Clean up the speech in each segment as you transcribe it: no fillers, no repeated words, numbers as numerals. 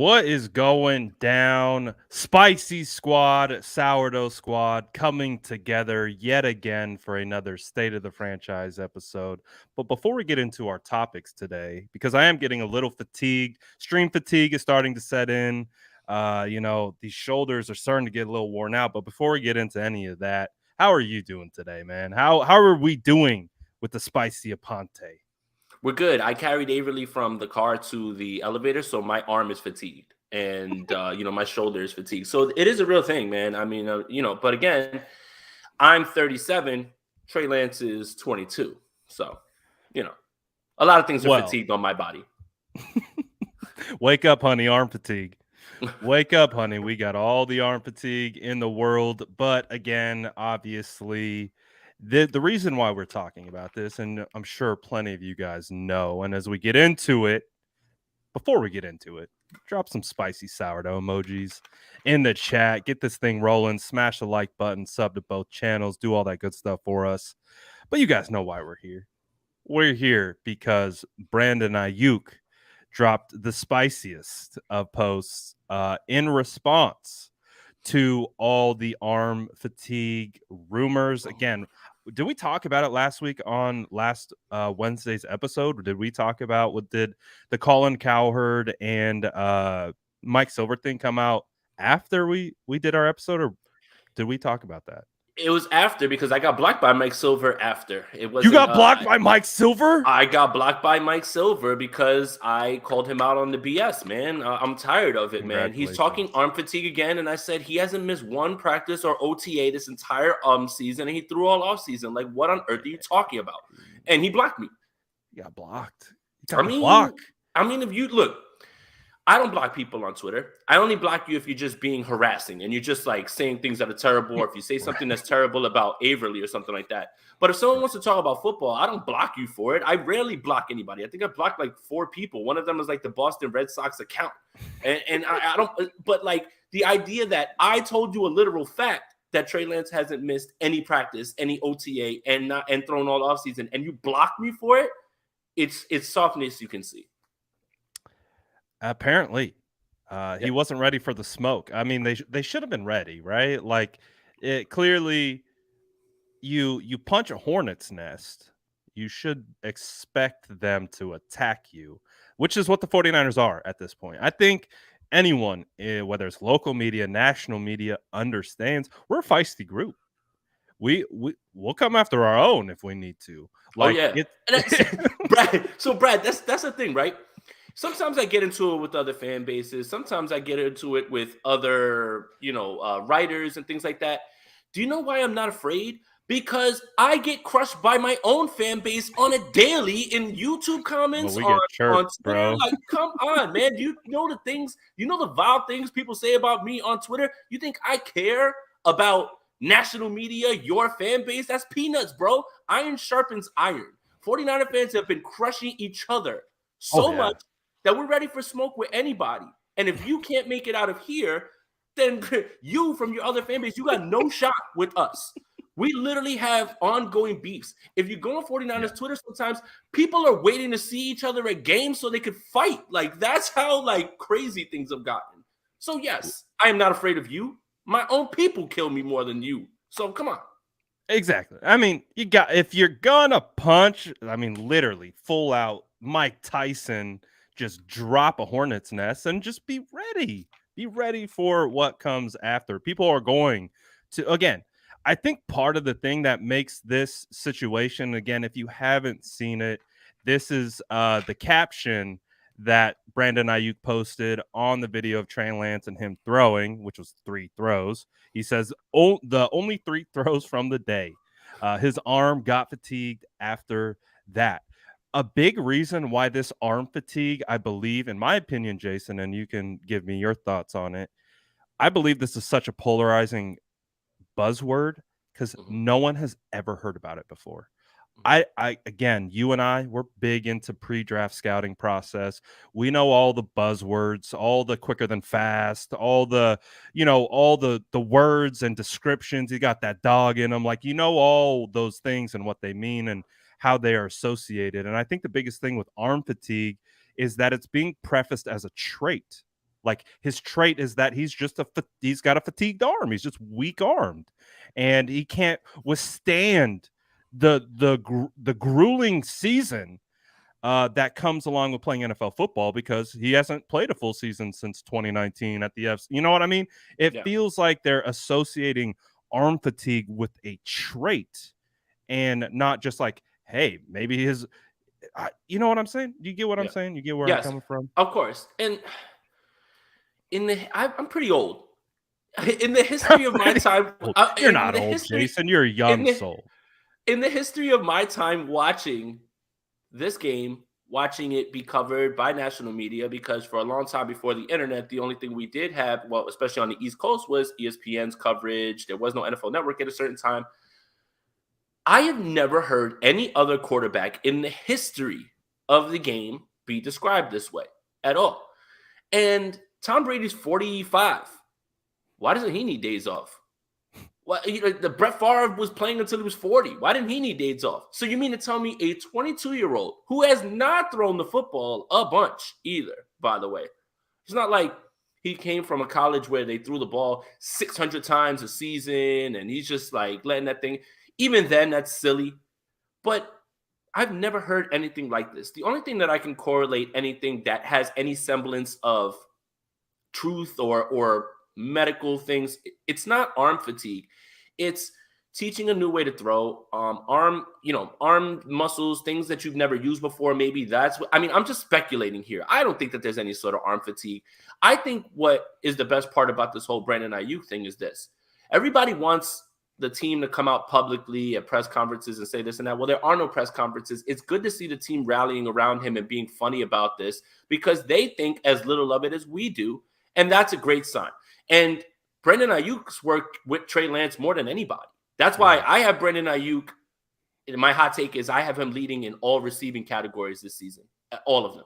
What is going down? Spicy Squad, Sourdough Squad coming together yet again for another State of the Franchise episode. But before we get into our topics today, because I am getting a little fatigued, stream fatigue is starting to set in. These shoulders are starting to get a little worn out. But before we get into any of that, how are you doing today, man? How are we doing with the Spicy Aponte? We're good. I carried Averly from the car to the elevator, so my arm is fatigued, and my shoulder is fatigued. So it is a real thing, man. I mean, but again, I'm 37. Trey Lance is 22. So, a lot of things are Well, fatigued on my body. wake up, honey, arm fatigue. Wake up, honey. We got all the arm fatigue in the world. But again, obviously, the reason why we're talking about this, and I'm sure plenty of you guys know, and as we get into it, before we get into it, drop some spicy sourdough emojis in the chat. Get this thing rolling. Smash the like button. Sub to both channels. Do all that good stuff for us. But you guys know why we're here. We're here because Brandon Ayuk dropped the spiciest of posts in response to all the arm fatigue rumors. Again, did we talk about it last week on last Wednesday's episode? Did we talk about what did the Colin Cowherd and Mike Silver thing come out after we did our episode, or did we talk about that? It was after, because I got blocked by Mike Silver after. It was You got blocked by Mike Silver? I got blocked by Mike Silver because I called him out on the BS, man. I'm tired of it, man. He's talking arm fatigue again, and I said he hasn't missed one practice or OTA this entire season, and he threw all off season. Like, what on earth are you talking about? And he blocked me. You got blocked. Blocked. I mean, if you look, I don't block people on Twitter. I only block you if you're just being harassing and you're just like saying things that are terrible, or if you say something that's terrible about Averly or something like that. But if someone wants to talk about football, I don't block you for it. I rarely block anybody. I think I blocked like 4 people. One of them was like the Boston Red Sox account. And I don't, but like the idea that I told you a literal fact that Trey Lance hasn't missed any practice, any OTA, and thrown all offseason, and you block me for it, it's softness you can see. Apparently, he wasn't ready for the smoke. I mean, they should have been ready, right? Like, it clearly, you punch a hornet's nest, you should expect them to attack you, which is what the 49ers are at this point. I think anyone, whether it's local media, national media, understands we're a feisty group. We'll come after our own if we need to. Like, Brad. So Brad, that's the thing, right? Sometimes I get into it with other fan bases. Sometimes I get into it with other, writers and things like that. Do you know why I'm not afraid? Because I get crushed by my own fan base on a daily in YouTube comments, on Twitter. Bro. Like, come on, man. You know the things, the vile things people say about me on Twitter? You think I care about national media, your fan base? That's peanuts, bro. Iron sharpens iron. 49er fans have been crushing each other so much that we're ready for smoke with anybody. And if you can't make it out of here, then you, from your other fan base, you got no shot with us. We literally have ongoing beefs. If you go on 49ers Twitter, sometimes people are waiting to see each other at games so they could fight. Like, that's how crazy things have gotten. So yes, I am not afraid of you. My own people kill me more than you. So come on. Exactly. I mean, if you're gonna punch, I mean, literally full out Mike Tyson, just drop a hornet's nest and just be ready. Be ready for what comes after. People are going to, again, I think part of the thing that makes this situation, again, if you haven't seen it, this is the caption that Brandon Ayuk posted on the video of Trey Lance and him throwing, which was 3 throws. He says, the only 3 throws from the day. His arm got fatigued after that. A big reason why this arm fatigue, I believe, in my opinion, Jason, and you can give me your thoughts on it, I believe this is such a polarizing buzzword because no one has ever heard about it before. Again, you and I, we're big into pre-draft scouting process. We know all the buzzwords, all the quicker than fast, all the, all the words and descriptions. You got that dog in them. Like, all those things and what they mean and how they are associated. And I think the biggest thing with arm fatigue is that it's being prefaced as a trait. Like his trait is that he's got a fatigued arm. He's just weak armed, and he can't withstand the grueling season that comes along with playing NFL football because he hasn't played a full season since 2019 at the Fs. You know what I mean? It feels like they're associating arm fatigue with a trait and not just like, hey, maybe his. You know what I'm saying? You get what I'm saying? You get where I'm coming from? Of course. And I'm pretty old. In the history of my time, you're not old, Jason. You're a young soul. In the history of my time watching this game, watching it be covered by national media, because for a long time before the internet, the only thing we did have, well, especially on the East Coast, was ESPN's coverage. There was no NFL Network at a certain time. I have never heard any other quarterback in the history of the game be described this way at all. And Tom Brady's 45. Why doesn't he need days off? Well, the Brett Favre was playing until he was 40. Why didn't he need days off? So you mean to tell me a 22-year-old who has not thrown the football a bunch either, by the way. It's not like he came from a college where they threw the ball 600 times a season and he's just like letting that thing. Even then, that's silly. But I've never heard anything like this. The only thing that I can correlate anything that has any semblance of truth or medical things, it's not arm fatigue. It's teaching a new way to throw, arm muscles, things that you've never used before. Maybe that's what, I mean, I'm just speculating here. I don't think that there's any sort of arm fatigue. I think what is the best part about this whole Brandon Ayuk thing is this. Everybody wants the team to come out publicly at press conferences and say this and that. Well, there are no press conferences. It's good to see the team rallying around him and being funny about this because they think as little of it as we do. And that's a great sign. And Brandon Ayuk's worked with Trey Lance more than anybody. That's why I have Brandon Ayuk. And my hot take is I have him leading in all receiving categories this season. All of them.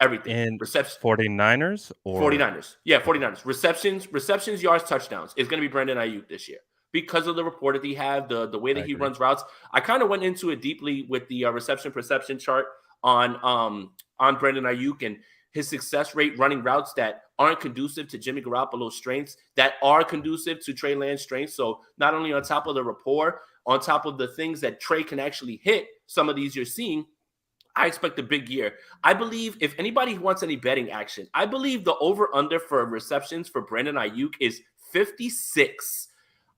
Everything. And receptions. 49ers? Or 49ers. Yeah, 49ers. Receptions, yards, touchdowns. It's going to be Brandon Ayuk this year. Because of the report that he had, the way that he runs routes. I kind of went into it deeply with the reception-perception chart on Brandon Ayuk and his success rate running routes that aren't conducive to Jimmy Garoppolo's strengths, that are conducive to Trey Lance's strengths. So not only on top of the rapport, on top of the things that Trey can actually hit, some of these you're seeing, I expect a big year. I believe if anybody wants any betting action, I believe the over-under for receptions for Brandon Ayuk is 56.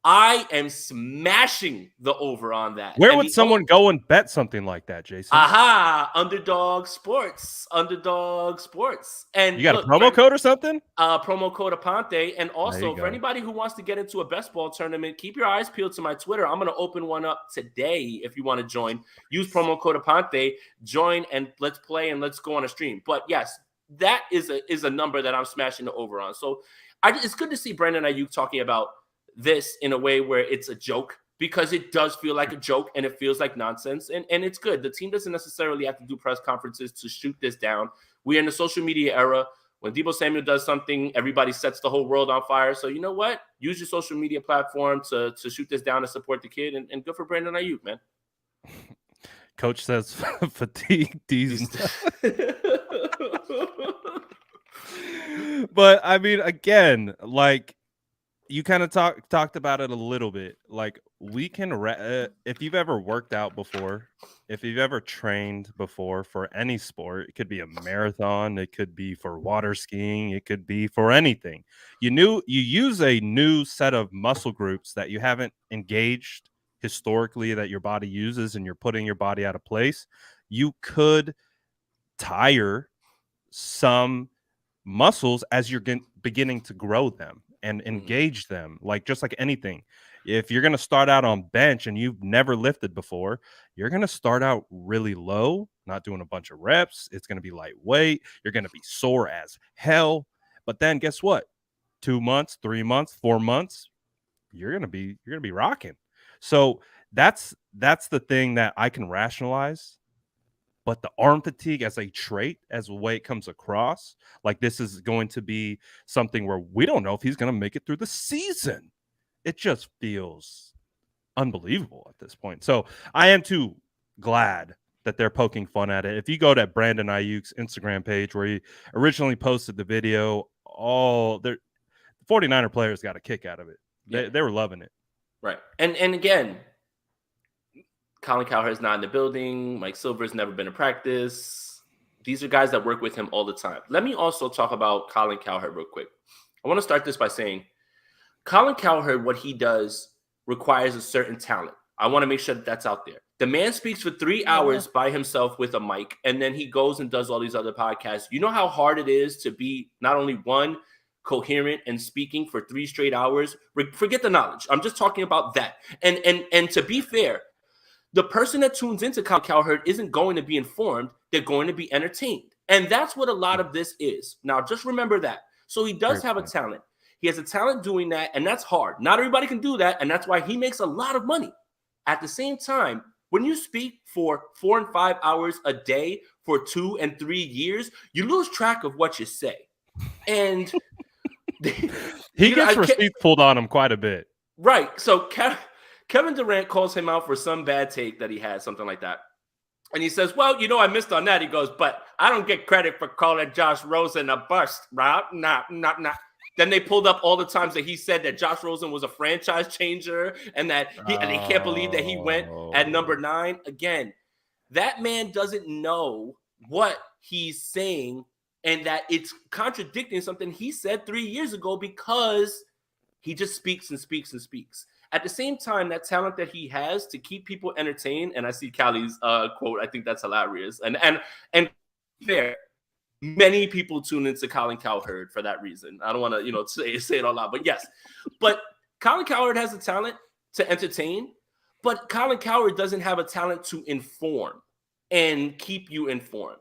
I am smashing the over on that. Where would someone go and bet something like that, Jason? Aha, Underdog Sports. And you got a promo code or something? Promo code Aponte. And also for anybody who wants to get into a best ball tournament, keep your eyes peeled to my Twitter. I'm going to open one up today if you want to join. Use promo code Aponte, join, and let's play and let's go on a stream. But yes, that is a number that I'm smashing the over on. So it's good to see Brandon Ayuk talking about this in a way where it's a joke, because it does feel like a joke and it feels like nonsense. And it's good. The team doesn't necessarily have to do press conferences to shoot this down. We're in the social media era. When Deebo Samuel does something, everybody sets the whole world on fire. So you know what? Use your social media platform to shoot this down and support the kid. And good for Brandon Ayuk, man. Coach says fatigue these. But I mean, again, like, you kind of talked about it a little bit. Like, we can if you've ever worked out before, if you've ever trained before for any sport, it could be a marathon, it could be for water skiing, it could be for anything. You use a new set of muscle groups that you haven't engaged historically, that your body uses, and you're putting your body out of place. You could tire some muscles as you're beginning to grow them and engage them, just like anything. If you're going to start out on bench and you've never lifted before, you're going to start out really low, not doing a bunch of reps. It's going to be lightweight. You're going to be sore as hell. But then guess what? 2 months, 3 months, 4 months, you're going to be rocking. So that's the thing that I can rationalize. But the arm fatigue as a trait, as the way it comes across, like this is going to be something where we don't know if he's going to make it through the season. It just feels unbelievable at this point. So I am too glad that they're poking fun at it. If you go to Brandon Ayuk's Instagram page where he originally posted the video the 49er players got a kick out of it. Yeah. They were loving it. Right. And again, Colin Cowherd's not in the building. Mike Silver's never been in practice. These are guys that work with him all the time. Let me also talk about Colin Cowherd real quick. I want to start this by saying Colin Cowherd, what he does requires a certain talent. I want to make sure that that's out there. The man speaks for 3 hours by himself with a mic, and then he goes and does all these other podcasts. You know how hard it is to be not only one, coherent and speaking for 3 straight hours? Forget the knowledge. I'm just talking about that. And to be fair, the person that tunes into Colin Cowherd isn't going to be informed. They're going to be entertained. And that's what a lot of this is. Now, just remember that. So he does have a talent. He has a talent doing that, and that's hard. Not everybody can do that, and that's why he makes a lot of money. At the same time, when you speak for 4 and 5 hours a day for 2 and 3 years, you lose track of what you say. And he gets receipts pulled on him quite a bit. Right. So Kevin Durant calls him out for some bad take that he had, something like that. And he says, well, I missed on that. He goes, but I don't get credit for calling Josh Rosen a bust, Rob. Nah. Then they pulled up all the times that he said that Josh Rosen was a franchise changer and that and they can't believe that he went at number 9. Again, that man doesn't know what he's saying and that it's contradicting something he said 3 years ago because he just speaks and speaks and speaks. At the same time, that talent that he has to keep people entertained, and I see Callie's quote, I think that's hilarious. And fair. Many people tune into Colin Cowherd for that reason. I don't want to, say it all out, but yes. But Colin Cowherd has a talent to entertain, but Colin Cowherd doesn't have a talent to inform and keep you informed.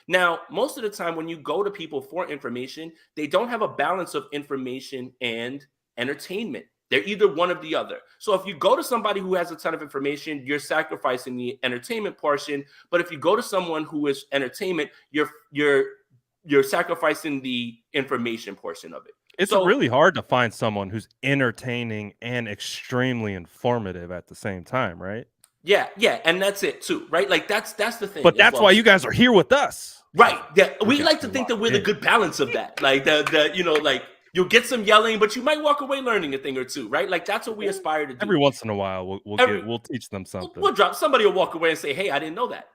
Now, most of the time when you go to people for information, they don't have a balance of information and entertainment. They're either one or the other. So if you go to somebody who has a ton of information, you're sacrificing the entertainment portion. But if you go to someone who is entertainment, you're sacrificing the information portion of it. It's really hard to find someone who's entertaining and extremely informative at the same time, right? Yeah, and that's it too, right? Like that's the thing. But that's why you guys are here with us, right? Yeah, we like to think that we're the good balance of that. Like like you'll get some yelling, but you might walk away learning a thing or two, right? Like that's what we aspire to do. Every once in a while, we'll teach them something. We'll drop somebody will walk away and say, "Hey, I didn't know that."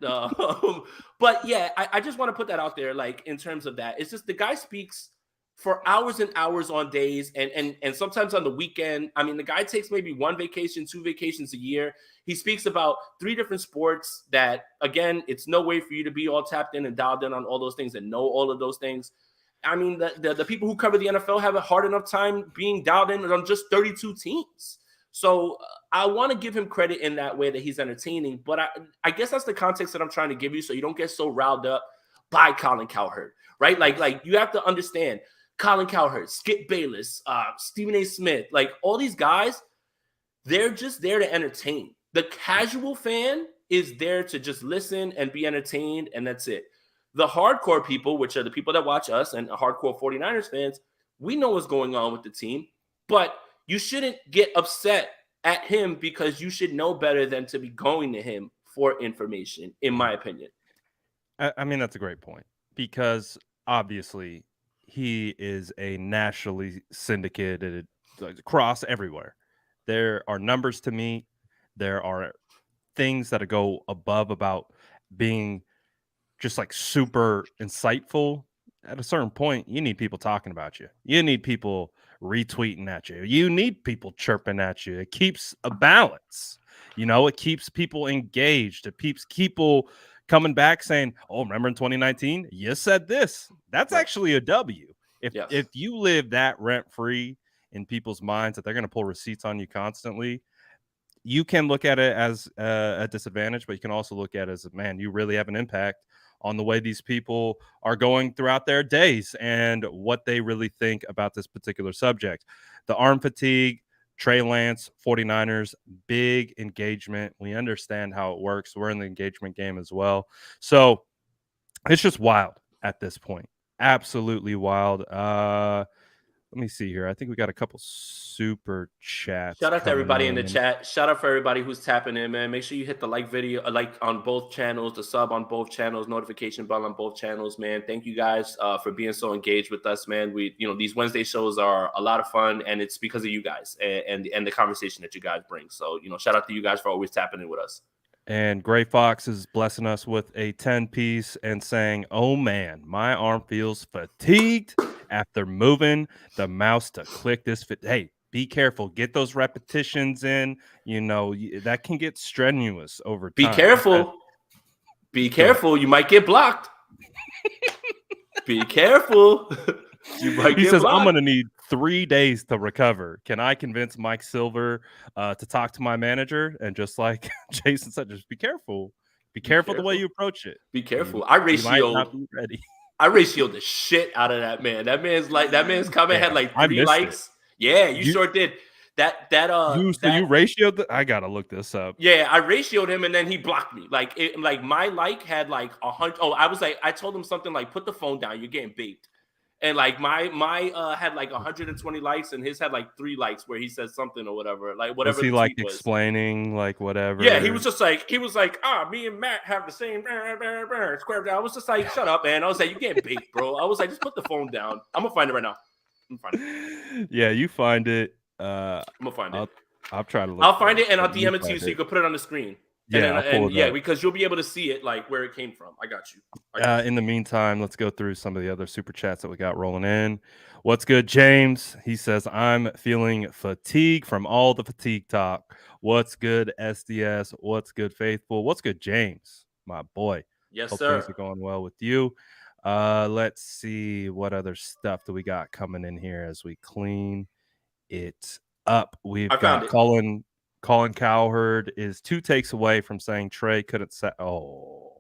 But yeah, I just want to put that out there. Like in terms of that, it's just the guy speaks for hours and hours on days, and sometimes on the weekend. I mean, the guy takes maybe 1 vacation, 2 vacations a year. He speaks about 3 different sports that, again, it's no way for you to be all tapped in and dialed in on all those things and know all of those things. I mean, the people who cover the NFL have a hard enough time being dialed in on just 32 teams. So I want to give him credit in that way that he's entertaining. But I guess that's the context that I'm trying to give you so you don't get so riled up by Colin Cowherd, right? Like you have to understand Colin Cowherd, Skip Bayless, Stephen A. Smith, like all these guys, they're just there to entertain. The casual fan is there to just listen and be entertained, and that's it. The hardcore people, which are the people that watch us and hardcore 49ers fans, we know what's going on with the team, but you shouldn't get upset at him because you should know better than to be going to him for information, in my opinion. I mean, that's a great point because obviously he is a nationally syndicated across everywhere. There are numbers to meet. There are things that go above about being just like super insightful. At a certain point, you need people talking about you. You need people retweeting at you. You need people chirping at you. It keeps a balance. It keeps people engaged. It keeps people coming back saying, oh, remember in 2019, you said this. That's actually a W. If you live that rent-free in people's minds that they're going to pull receipts on you constantly, you can look at it as a disadvantage, but you can also look at it as, man, you really have an impact on the way these people are going throughout their days and what they really think about this particular subject. The arm fatigue, Trey Lance, 49ers, big engagement. We understand how it works. We're in the engagement game as well. So it's just wild at this point. Absolutely wild. let me see here. I think we got a couple super chats. Shout out to everybody in the in. chat. Shout out for everybody who's tapping in, man. Make sure you hit the like video, like on both channels, the sub on both channels, notification bell on both channels, man. Thank you guys for being so engaged with us, man. These Wednesday shows are a lot of fun, and it's because of you guys and the conversation that you guys bring. So, shout out to you guys for always tapping in with us. And Gray Fox is blessing us with a 10-piece and saying, "Oh man, my arm feels fatigued after moving the mouse to click this fit." Hey, be careful. Get those repetitions in. That can get strenuous over time. Be careful. Be careful. You might get blocked. Be careful. He says, "I'm going to need 3 days to recover. Can I convince Mike Silver to talk to my manager?" And just like Jason said, just be careful. Be careful the way you approach it. Be careful. You might not be ready. I ratioed the shit out of that man. That man's comment had like 3 likes. Yeah, you sure did. You ratioed I gotta look this up. Yeah, I ratioed him and then he blocked me. Like my like had like 100. Oh, I told him something like, put the phone down, you're getting baked. And like my had like 120 likes and his had like 3 likes where he says something or whatever. Like whatever. Was he like explaining like whatever? Yeah, he was like, me and Matt have the same square down. I was just like, shut up, man. I was like, you getting baked, bro. I was like, just put the phone down. I'm gonna find it right now. Yeah, you find it. I'm gonna find it. I'll try to look. I'll find it and I'll DM it to you so you can put it on the screen. Yeah, because you'll be able to see it like where it came from. I got you. In the meantime, let's go through some of the other super chats that we got rolling in. What's good, James? He says, "I'm feeling fatigue from all the fatigue talk." What's good, SDS? What's good, Faithful? What's good, James? My boy. Yes, Hope sir. Things are going well with you. Let's see what other stuff do we got coming in here as we clean it up. We've got Colin Cowherd is 2 takes away from saying Trey couldn't set. Oh,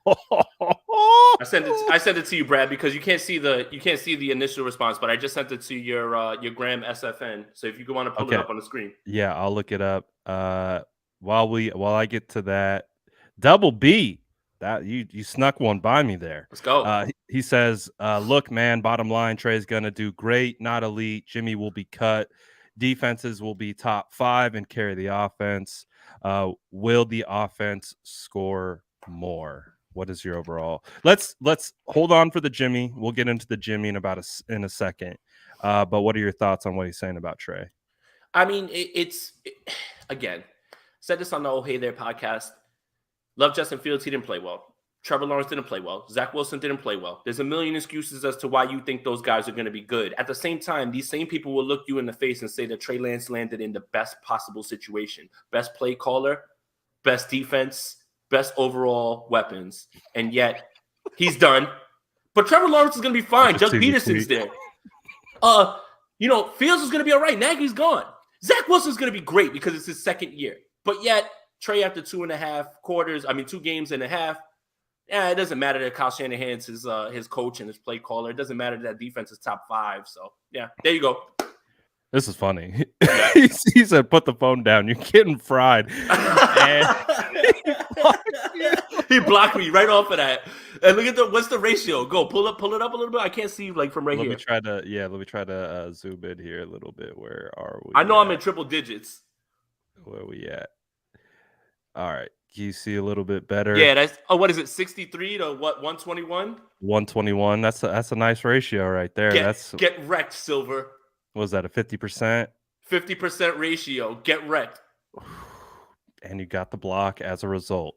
I sent it to you, Brad, because you can't see the initial response, but I just sent it to your Graham SFN. So if you want to pull it up on the screen, yeah, I'll look it up. While I get to that, Double B, that you snuck one by me there. Let's go. He says, "Look, man, bottom line, Trey's gonna do great, not elite. Jimmy will be cut. Defenses will be top 5 and carry the offense. Will the offense score more?" What is your overall? Let's hold on for the Jimmy. We'll get into the Jimmy in a second. But what are your thoughts on what he's saying about Trey? I mean, again, said this on the Oh Hey There podcast. Love Justin Fields. He didn't play well. Trevor Lawrence didn't play well. Zach Wilson didn't play well. There's a million excuses as to why you think those guys are going to be good. At the same time, these same people will look you in the face and say that Trey Lance landed in the best possible situation. Best play caller, best defense, best overall weapons. And yet, he's done. But Trevor Lawrence is going to be fine. Doug Peterson's there. Fields is going to be all right. Nagy's gone. Zach Wilson's going to be great because it's his second year. But yet, Trey after 2 games and a half, it doesn't matter that Kyle Shanahan's his coach and his play caller. It doesn't matter that defense is top 5. So, yeah, there you go. This is funny. He said, "Put the phone down. You're getting fried." And he blocked me right off of that. And look at what's the ratio? Go pull it up a little bit. I can't see from right here. Let me try to zoom in here a little bit. Where are we? I know I'm in triple digits. Where are we at? All right. Can you see a little bit better? Yeah, that's what is it? 63 to what? 121? 121. That's a nice ratio right there. Get wrecked, Silver. Was that a 50%? 50% ratio. Get wrecked. And you got the block as a result.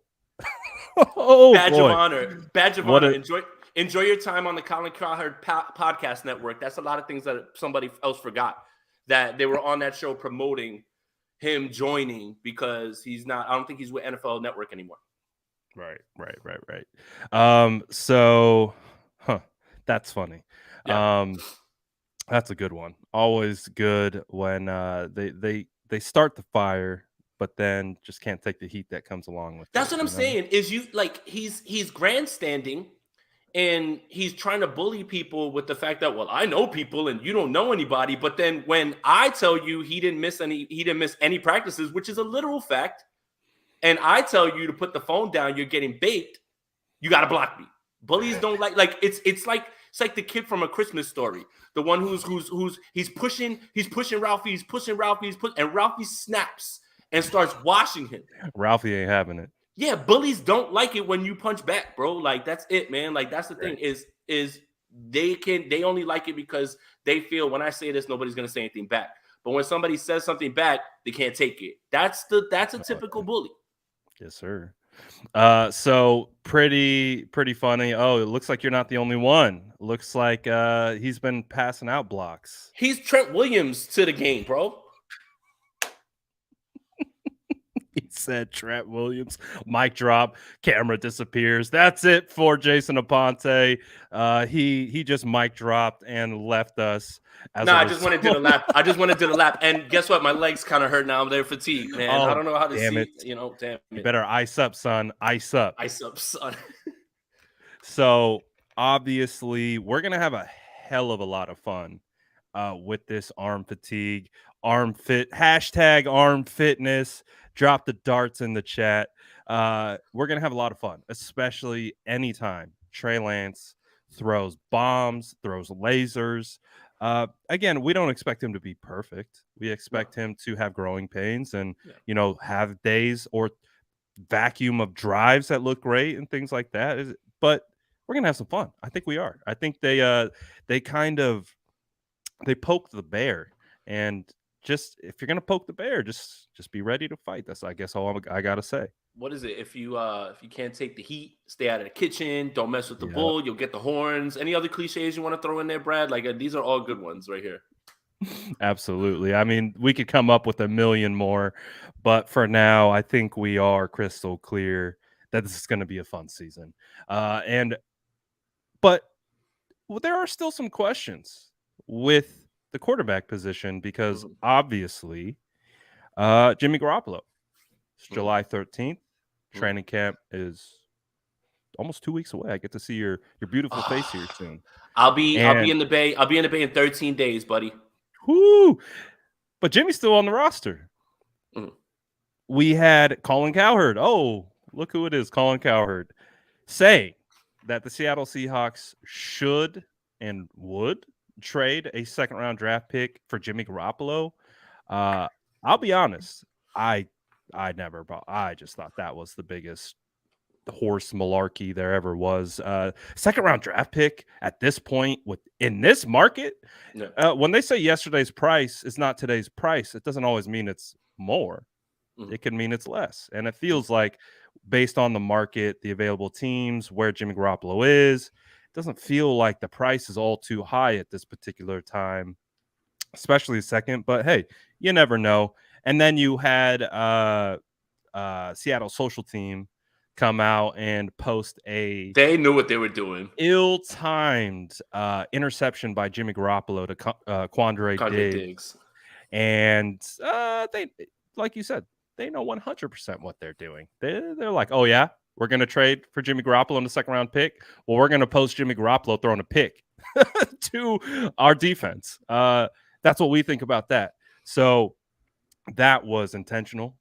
Badge of honor. Enjoy your time on the Colin Cowherd podcast network. That's a lot of things that somebody else forgot, that they were on that show promoting him joining, because I don't think he's with NFL Network anymore. Right. That's funny. Yeah. That's a good one. Always good when they start the fire, but then just can't take the heat that comes along with it. That's what I'm saying. Is he's grandstanding and he's trying to bully people with the fact that, well, I know people and you don't know anybody. But then when I tell you he didn't miss any practices, which is a literal fact, and I tell you to put the phone down, you're getting baked, you got to block me. Bullies don't like it's like It's like the kid from A Christmas Story, the one who's he's pushing Ralphie, and Ralphie snaps and starts washing him. Ralphie ain't having it. Yeah, bullies don't like it when you punch back, bro. Like that's it, man. Like that's the thing is they only like it because they feel when I say this, nobody's gonna say anything back. But when somebody says something back, they can't take it. That's a typical bully. Yes, sir. So pretty funny. Oh, it looks like you're not the only one. Looks like he's been passing out blocks. He's Trent Williams to the game, bro. He said Trent Williams. Mic drop. Camera disappears. That's it for Jason Aponte. He just mic dropped and left us. I just went to do the lap. And guess what? My legs kind of hurt now. They're fatigued, man. I don't know how to see. It. Damn it. You better ice up, son. Ice up. Ice up, son. So obviously, we're gonna have a hell of a lot of fun with this arm fatigue, arm fitness. Drop the darts in the chat. We're gonna have a lot of fun, especially anytime Trey Lance throws bombs, throws lasers. Again, we don't expect him to be perfect. We expect him to have growing pains and have days or vacuum of drives that look great and things like that. But we're gonna have some fun. I think we are. I think they poked the bear, and just if you're gonna poke the bear, just be ready to fight. That's I guess all I gotta say. What is it? If you can't take the heat, stay out of the kitchen. Don't mess with the bull. You'll get the horns. Any other cliches you want to throw in there, Brad? Like these are all good ones right here. Absolutely. I mean, we could come up with a million more, but for now, I think we are crystal clear that this is going to be a fun season. But there are still some questions with the quarterback position because obviously, Jimmy Garoppolo. It's July 13th. Training camp is almost 2 weeks away. I get to see your beautiful face here soon. I'll be in the Bay. I'll be in the Bay in 13 days, buddy. Whoo! But Jimmy's still on the roster. We had Colin Cowherd. Oh, look who it is, Colin Cowherd, say that the Seattle Seahawks should and would trade a second-round draft pick for Jimmy Garoppolo. I'll be honest. I just thought that was the biggest horse malarkey there ever was. Second round draft pick at this point in this market. When they say yesterday's price is not today's price, it doesn't always mean it's more. It can mean it's less. And it feels like based on the market, the available teams, where Jimmy Garoppolo is, it doesn't feel like the price is all too high at this particular time, especially second. But hey, you never know. And then you had Seattle social team come out and post they knew what they were doing. Ill-timed interception by Jimmy Garoppolo to Quandre Diggs. And they, like you said, they know 100% what they're doing. They're like, oh yeah, we're going to trade for Jimmy Garoppolo in the second round pick. Well, we're going to post Jimmy Garoppolo throwing a pick to our defense. That's what we think about that. So that was intentional.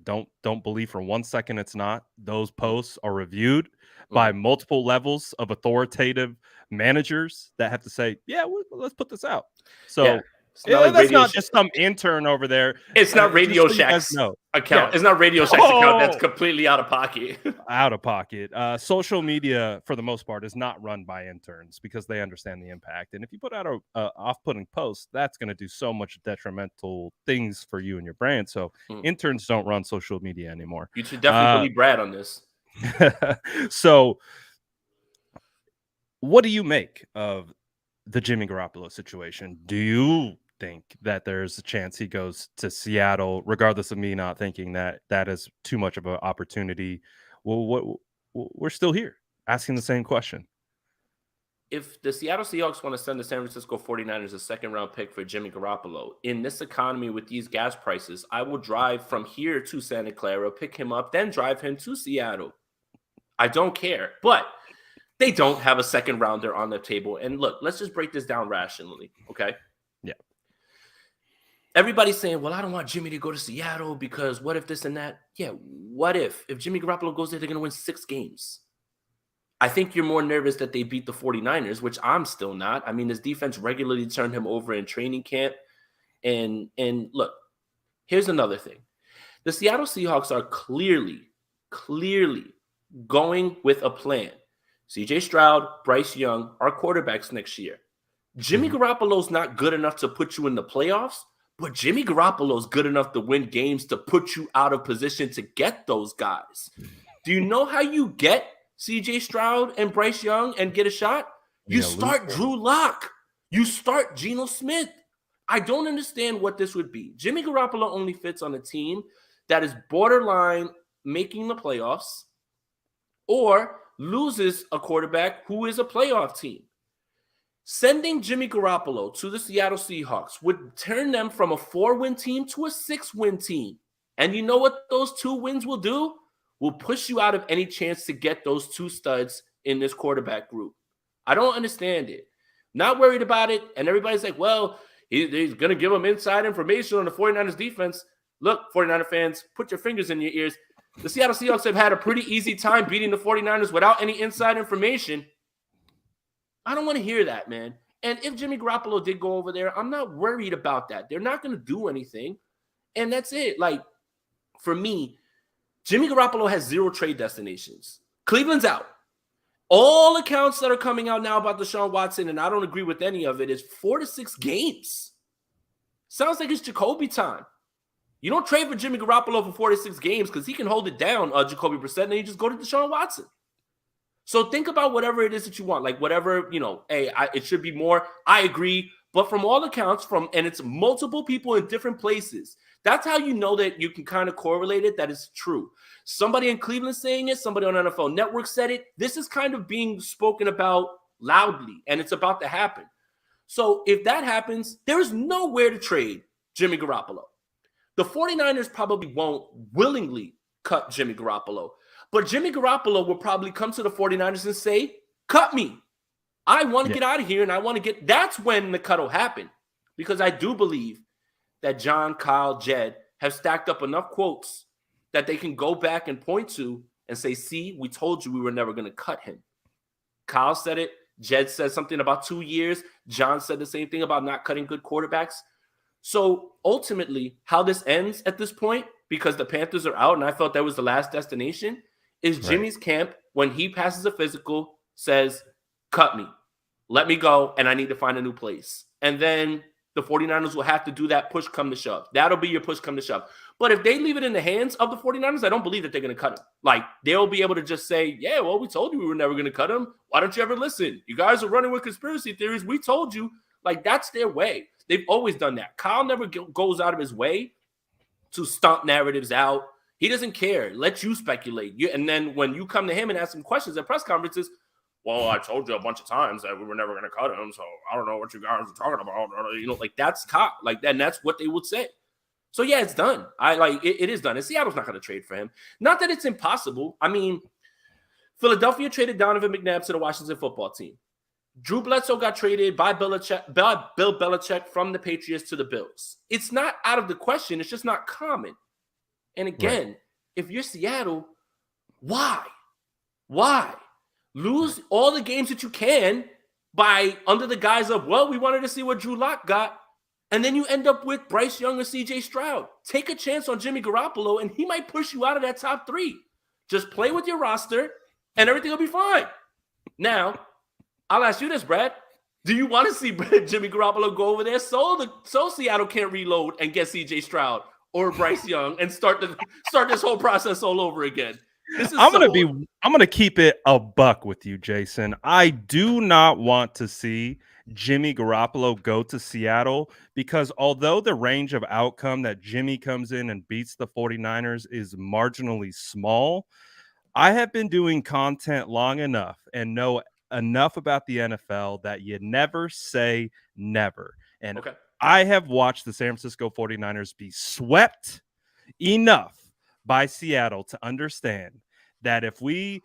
Don't believe for 1 second it's not. Those posts are reviewed by multiple levels of authoritative managers that have to say, yeah, let's put this out. So that's not just some intern over there. It's not Radio Shack's account. It's not Radio Shack's account. That's completely out of pocket. Out of pocket. Social media, for the most part, is not run by interns because they understand the impact. And if you put out a off-putting post, that's going to do so much detrimental things for you and your brand. So interns don't run social media anymore. You should definitely bully Brad on this. So what do you make of the Jimmy Garoppolo situation? Do you think that there's a chance he goes to Seattle, regardless of me not thinking that is too much of an opportunity? Well, we're still here asking the same question. If the Seattle Seahawks want to send the San Francisco 49ers a second-round pick for Jimmy Garoppolo, in this economy with these gas prices, I will drive from here to Santa Clara, pick him up, then drive him to Seattle. I don't care. But they don't have a second-rounder on the table. And look, let's just break this down rationally, okay? Yeah. Everybody's saying, well, I don't want Jimmy to go to Seattle because what if this and that? Yeah, what if? If Jimmy Garoppolo goes there, they're going to win 6 games. I think you're more nervous that they beat the 49ers, which I'm still not. I mean, this defense regularly turned him over in training camp. And look, here's another thing. The Seattle Seahawks are clearly going with a plan. CJ Stroud, Bryce Young are quarterbacks next year. Jimmy Garoppolo's not good enough to put you in the playoffs, but Jimmy Garoppolo's good enough to win games to put you out of position to get those guys. Do you know how you get CJ Stroud and Bryce Young and get a shot? You start Drew Lock. You start Geno Smith. I don't understand what this would be. Jimmy Garoppolo only fits on a team that is borderline making the playoffs or loses a quarterback who is a playoff team. Sending Jimmy Garoppolo to the Seattle Seahawks would turn them from a 4-win team to a 6-win team. And you know what those 2 wins will do? Will push you out of any chance to get those 2 studs in this quarterback group. I don't understand it. Not worried about it. And everybody's like, well, he's going to give them inside information on the 49ers defense. Look, 49er fans, put your fingers in your ears. The Seattle Seahawks have had a pretty easy time beating the 49ers without any inside information. I don't want to hear that, man. And if Jimmy Garoppolo did go over there, I'm not worried about that. They're not going to do anything. And that's it. Like, for me, Jimmy Garoppolo has 0 trade destinations. Cleveland's out. All accounts that are coming out now about Deshaun Watson, and I don't agree with any of it, is 4 to 6 games. Sounds like it's Jacoby time. You don't trade for Jimmy Garoppolo for 4 to 6 games because he can hold it down, Jacoby Brissett, and then you just go to Deshaun Watson. So think about whatever it is that you want, like whatever, it should be more. I agree. But from all accounts, and it's multiple people in different places, that's how you know that you can kind of correlate it, that it's true. Somebody in Cleveland saying it, somebody on NFL Network said it. This is kind of being spoken about loudly, and it's about to happen. So if that happens, there is nowhere to trade Jimmy Garoppolo. The 49ers probably won't willingly cut Jimmy Garoppolo. But Jimmy Garoppolo will probably come to the 49ers and say, cut me. I want to get out of here, and I want to get – that's when the cut will happen. Because I do believe that John, Kyle, Jed have stacked up enough quotes that they can go back and point to and say, see, we told you we were never going to cut him. Kyle said it. Jed said something about 2 years. John said the same thing about not cutting good quarterbacks. So ultimately, how this ends at this point, because the Panthers are out and I felt that was the last destination, is Jimmy's camp, when he passes a physical, says, cut me, let me go, and I need to find a new place. And then the 49ers will have to do that push come to shove. That'll be your push come to shove. But if they leave it in the hands of the 49ers, I don't believe that they're going to cut him. Like, they'll be able to just say, yeah, well, we told you we were never going to cut him. Why don't you ever listen? You guys are running with conspiracy theories. We told you. Like, that's their way. They've always done that. Kyle never goes out of his way to stomp narratives out. He doesn't care. Let you speculate. And then when you come to him and ask him questions at press conferences, well, I told you a bunch of times that we were never going to cut him, so I don't know what you guys are talking about. Like, that's Kyle. Like, and that's what they would say. So, yeah, it's done. It is done. And Seattle's not going to trade for him. Not that it's impossible. I mean, Philadelphia traded Donovan McNabb to the Washington football team. Drew Bledsoe got traded by Bill Belichick from the Patriots to the Bills. It's not out of the question. It's just not common. And again, if you're Seattle, why? Why? Lose all the games that you can by under the guise of, well, we wanted to see what Drew Lock got. And then you end up with Bryce Young or CJ Stroud. Take a chance on Jimmy Garoppolo, and he might push you out of that top 3. Just play with your roster, and everything will be fine. Now, I'll ask you this, Brad. Do you want to see Jimmy Garoppolo go over there so Seattle can't reload and get CJ Stroud or Bryce Young and start this whole process all over again? I'm gonna keep it a buck with you, Jason. I do not want to see Jimmy Garoppolo go to Seattle because although the range of outcome that Jimmy comes in and beats the 49ers is marginally small, I have been doing content long enough and know enough about the NFL that you never say never. And I have watched the San Francisco 49ers be swept enough by Seattle to understand that if we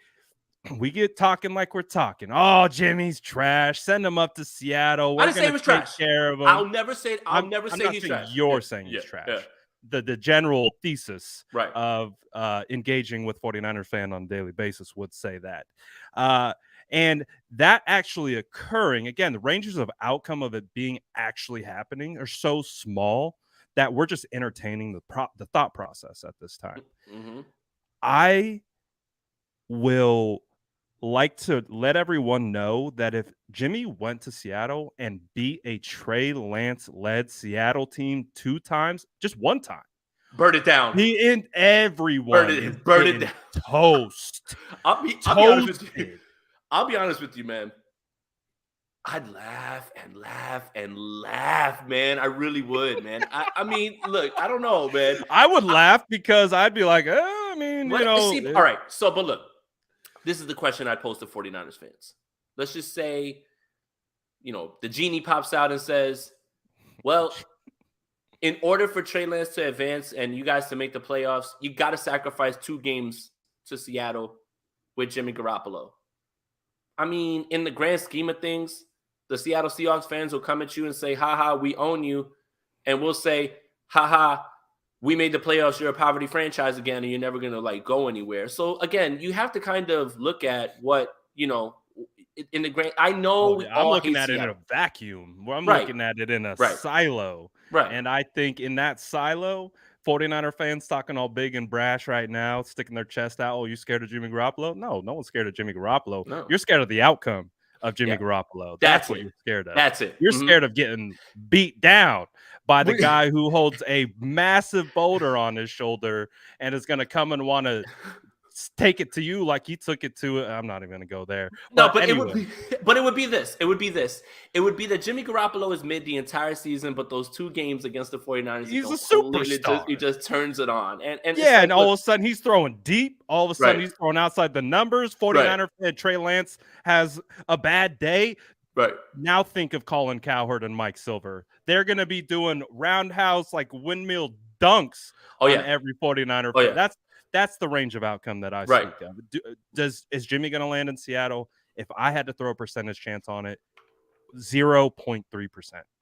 get talking like we're talking, oh, Jimmy's trash, send him up to Seattle. I didn't say he was trash. Care of him. I'll never say he's trash. You're saying he's trash. Yeah. The general thesis of engaging with 49er fan on a daily basis would say that. And that actually occurring, again, the ranges of outcome of it being actually happening are so small that we're just entertaining the thought process at this time. Mm-hmm. I will like to let everyone know that if Jimmy went to Seattle and beat a Trey Lance-led Seattle team 2 times, just 1 time, Burn it down. everyone is Burn it getting down. toast. I'll be honest with you. Toasted. I'll be honest with you, man. I'd laugh and laugh and laugh, man. I really would, man. I mean, look, I don't know, man. I would laugh because I'd be like, I mean, What? you know. See, all right. So, but look, this is the question I'd pose to 49ers fans. Let's just say, the genie pops out and says, well, in order for Trey Lance to advance and you guys to make the playoffs, you got to sacrifice 2 games to Seattle with Jimmy Garoppolo. I mean, in the grand scheme of things, the Seattle Seahawks fans will come at you and say, haha, we own you. And we'll say, haha, we made the playoffs. You're a poverty franchise again, and you're never going to go anywhere. So again, you have to kind of look at what, in the grand, I know I'm looking at it in a vacuum. I'm looking at it in a silo. Right. And I think in that silo, 49er fans talking all big and brash right now, sticking their chest out. Oh, you scared of Jimmy Garoppolo? No one's scared of Jimmy Garoppolo. No. You're scared of the outcome of Jimmy Garoppolo. That's what you're scared of. That's it. You're scared of getting beat down by the guy who holds a massive boulder on his shoulder and is going to come and want to take it to you like he took it to. I'm not even going to go there. But anyway. it would be this. It would be that Jimmy Garoppolo is mid the entire season, but those 2 games against the 49ers, he's a superstar. He just turns it on. And and all of a sudden he's throwing deep. All of a sudden he's throwing outside the numbers. 49er fan Trey Lance has a bad day. Right. Now think of Colin Cowherd and Mike Silver. They're going to be doing roundhouse windmill dunks on every 49er fan. That's the range of outcome that I speak of. Is Jimmy going to land in Seattle? If I had to throw a percentage chance on it, 0.3%.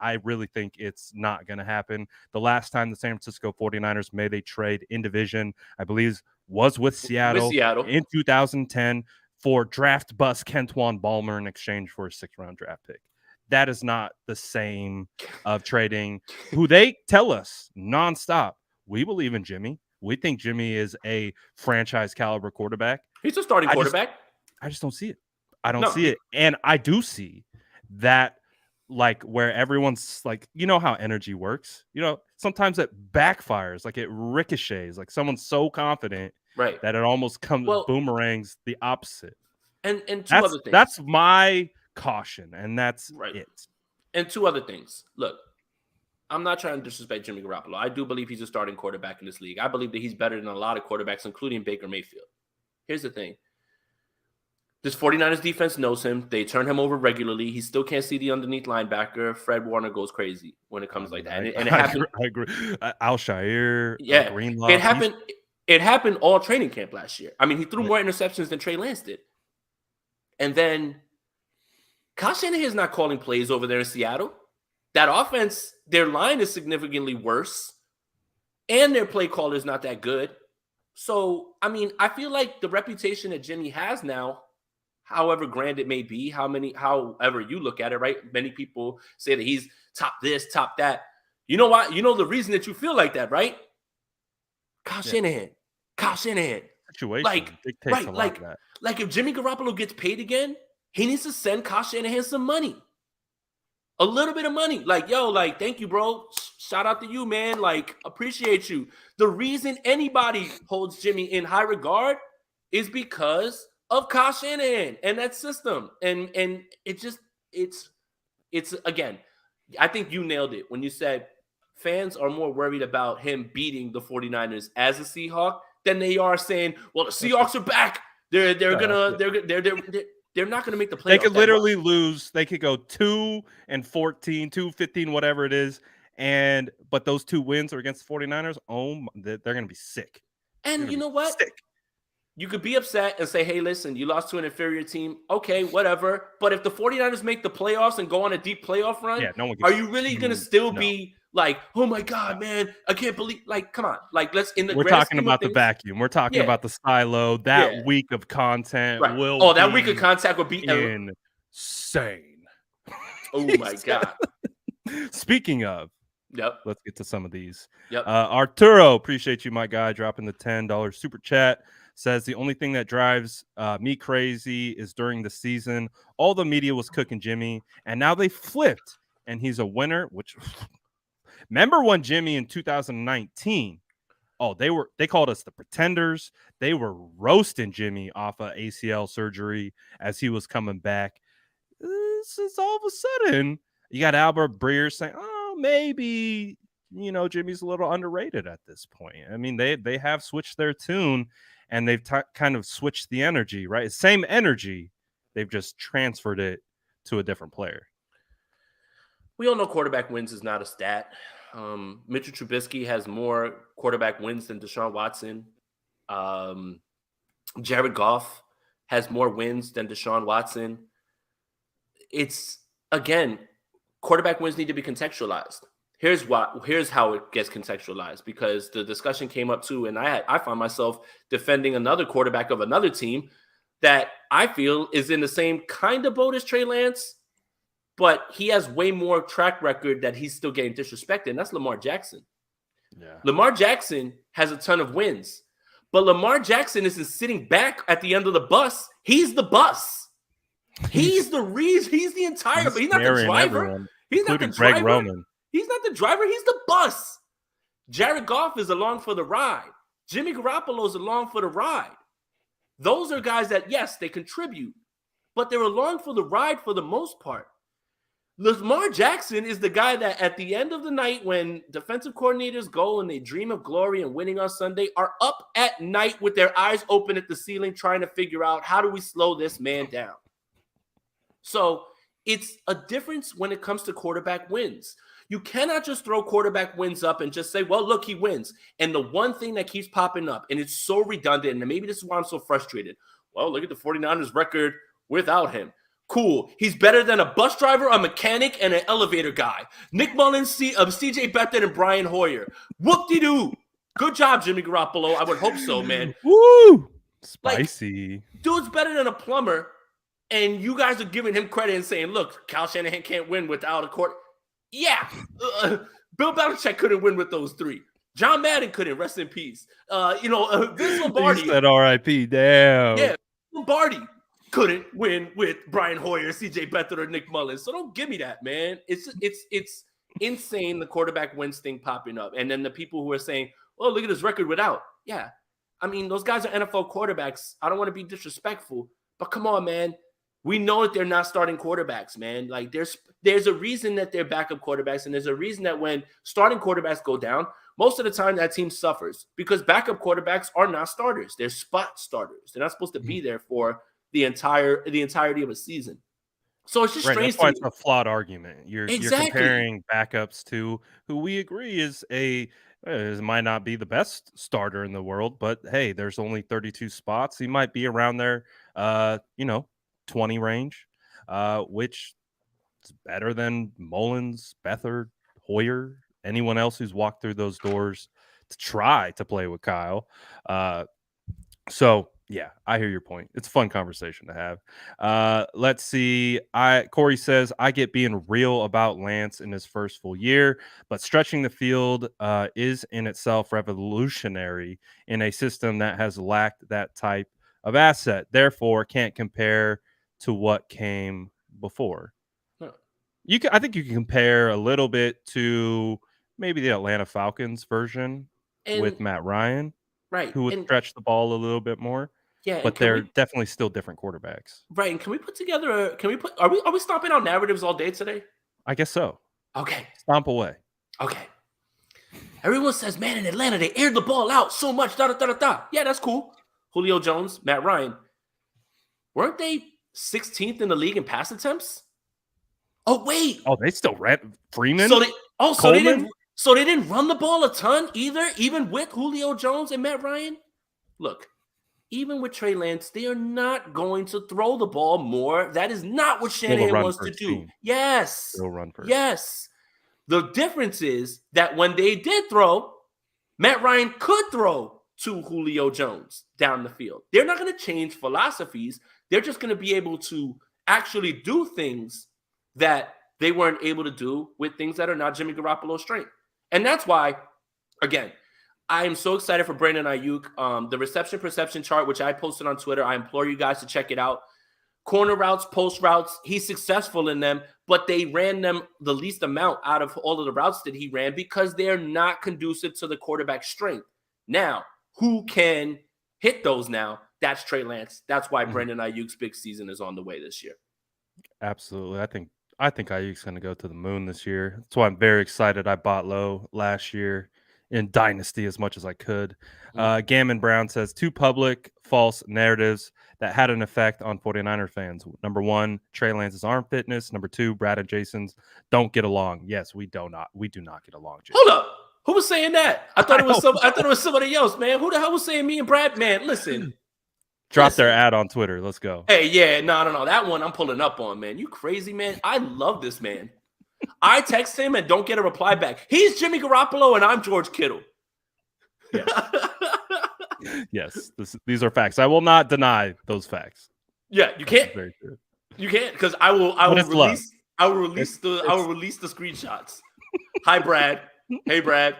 I really think it's not going to happen. The last time the San Francisco 49ers made a trade in division, I believe, was with Seattle in 2010 for draft bust Kentwan Balmer in exchange for a 6th-round draft pick. That is not the same of trading who they tell us nonstop. We believe in Jimmy. We think Jimmy is a franchise caliber quarterback. He's a starting quarterback. I just don't see it. I don't see it. And I do see that where everyone's how energy works. Sometimes it backfires, it ricochets, someone's so confident that it almost boomerangs the opposite. And 2 other things. That's my caution, and that's it. And 2 other things. Look, I'm not trying to disrespect Jimmy Garoppolo. I do believe he's a starting quarterback in this league. I believe that he's better than a lot of quarterbacks, including Baker Mayfield. Here's the thing. This 49ers defense knows him. They turn him over regularly. He still can't see the underneath linebacker. Fred Warner goes crazy when it comes like that. And it happened. I agree. Al-Shire, Greenlaw. It happened all training camp last year. I mean, he threw more interceptions than Trey Lance did. And then Kyle Shanahan's not calling plays over there in Seattle. That offense, their line is significantly worse, and their play caller is not that good. So, I mean, I feel like the reputation that Jimmy has now, however grand it may be, however you look at it, right? Many people say that he's top this, top that. You know why? You know the reason that you feel like that, right? Kyle Shanahan. Situation dictates a lot of that. If Jimmy Garoppolo gets paid again, he needs to send Kyle Shanahan some money. A little bit of money. Thank you, bro. Shout out to you, man. Appreciate you. The reason anybody holds Jimmy in high regard is because of Kyle Shanahan and that system. And it's again, I think you nailed it when you said fans are more worried about him beating the 49ers as a Seahawk than they are saying, well, the Seahawks are back. They're not going to make the playoffs. They could literally lose. They could go 2-14, 2-15, whatever it is. But those 2 wins are against the 49ers. They're going to be sick. And you know what? Sick. You could be upset and say, hey, listen, you lost to an inferior team. Okay, whatever. But if the 49ers make the playoffs and go on a deep playoff run, are you really going to still be Like, oh my God, man, I can't believe. Like, come on, like let's in the We're grand talking scheme of about the things. vacuum. We're talking Yeah, about the silo. yeah, That week of content right. will Oh, that week of be contact would be. insane. Oh my God. Speaking of, Yep. let's get to some of these. Yep. Arturo, appreciate you, my guy, dropping the $10 super chat. Says the only thing that drives me crazy is during the season, all the media was cooking Jimmy, and now they flipped, and he's a winner. Which remember when Jimmy in 2019? Oh, they called us the pretenders. They were roasting Jimmy off of ACL surgery as he was coming back. This is all of a sudden you got Albert Breer saying, "Oh, maybe Jimmy's a little underrated at this point." I mean, they have switched their tune, and they've kind of switched the energy, right? Same energy, they've just transferred it to a different player. We all know quarterback wins is not a stat. Mitchell Trubisky has more quarterback wins than Deshaun Watson. Jared Goff has more wins than Deshaun Watson. It's, again, quarterback wins need to be contextualized. Here's how it gets contextualized, because the discussion came up too, and I find myself defending another quarterback of another team that I feel is in the same kind of boat as Trey Lance, but he has way more track record that he's still getting disrespected, and that's Lamar Jackson. Yeah. Lamar Jackson has a ton of wins, but Lamar Jackson isn't sitting back at the end of the bus. He's the bus. He's the reason. He's the entire. He's not the driver. Everyone, he's not the Greg driver. Roman. He's not the driver. He's the bus. Jared Goff is along for the ride. Jimmy Garoppolo's along for the ride. Those are guys that, yes, they contribute, but they're along for the ride for the most part. Lamar Jackson is the guy that at the end of the night, when defensive coordinators go and they dream of glory and winning on Sunday, are up at night with their eyes open at the ceiling trying to figure out, how do we slow this man down? So it's a difference when it comes to quarterback wins. You cannot just throw quarterback wins up and just say, well, look, he wins. And the one thing that keeps popping up, and it's so redundant, and maybe this is why I'm so frustrated. Well, look at the 49ers record without him. Cool. He's better than a bus driver, a mechanic, and an elevator guy. Nick Mullins, CJ Beathard, and Brian Hoyer. Whoop-de-doo. Good job, Jimmy Garoppolo. I would hope so, man. Woo! Spicy. Like, dude's better than a plumber, and you guys are giving him credit and saying, look, Kyle Shanahan can't win without a court. Yeah. Bill Belichick couldn't win with those three. John Madden couldn't. Rest in peace. Vince Lombardi. He said R.I.P. Damn. Yeah. Lombardi couldn't win with Brian Hoyer, CJ Beathard, or Nick Mullins. So don't give me that, man. It's insane, the quarterback wins thing popping up. And then the people who are saying, oh, look at his record without. Yeah. I mean, those guys are NFL quarterbacks. I don't want to be disrespectful, but come on, man. We know that they're not starting quarterbacks, man. Like there's a reason that they're backup quarterbacks, and there's a reason that when starting quarterbacks go down, most of the time that team suffers because backup quarterbacks are not starters. They're spot starters. They're not supposed to be there for the entirety of a season. So it's just strange. That's why it's a flawed argument. You're comparing backups to who we agree is might not be the best starter in the world, but hey, there's only 32 spots. He might be around there, 20 range, which is better than Mullins, Beathard, Hoyer, anyone else who's walked through those doors to try to play with Kyle. So yeah, I hear your point. It's a fun conversation to have. Let's see. Corey says, I get being real about Lance in his first full year, but stretching the field is in itself revolutionary in a system that has lacked that type of asset. Therefore, can't compare to what came before. Huh. I think you can compare a little bit to maybe the Atlanta Falcons version with Matt Ryan, right? Who would stretch the ball a little bit more. Yeah, but they're definitely still different quarterbacks. Right. And can we put together are we stomping out narratives all day today? I guess so. Okay. Stomp away. Okay. Everyone says, man, in Atlanta, they aired the ball out so much. Yeah, that's cool. Julio Jones, Matt Ryan. Weren't they 16th in the league in pass attempts? Oh, wait. Oh, they still ran Freeman? So they didn't run the ball a ton either, even with Julio Jones and Matt Ryan? Look. Even with Trey Lance, they are not going to throw the ball more. That is not what Shanahan wants to do. Yes. They'll run first. Yes. The difference is that when they did throw, Matt Ryan could throw to Julio Jones down the field. They're not going to change philosophies. They're just going to be able to actually do things that they weren't able to do with things that are not Jimmy Garoppolo's strength. And that's why, again, I am so excited for Brandon Ayuk. The reception perception chart, which I posted on Twitter, I implore you guys to check it out. Corner routes, post routes, he's successful in them, but they ran them the least amount out of all of the routes that he ran because they're not conducive to the quarterback's strength. Now, who can hit those now? That's Trey Lance. That's why Brandon Ayuk's big season is on the way this year. Absolutely. I think Ayuk's going to go to the moon this year. That's why I'm very excited. I bought low last year in Dynasty as much as I could. Gammon Brown says 2 public false narratives that had an effect on 49er fans. Number 1, Trey Lance's arm fitness. Number 2, Brad and Jason's don't get along. Yes, we do not get along, Jason. Hold up. Who was saying that? I thought it was somebody else, man. Who the hell was saying me and Brad? Man, listen. Drop their ad on Twitter. Let's go. Hey, yeah, no. That one I'm pulling up on, man. You crazy, man. I love this man. I text him and don't get a reply back. He's Jimmy Garoppolo and I'm George Kittle. Yeah. Yes, these are facts. I will not deny those facts. Yeah, you can't. Very true. You can't because I will release the screenshots. Hi, Brad. Hey, Brad.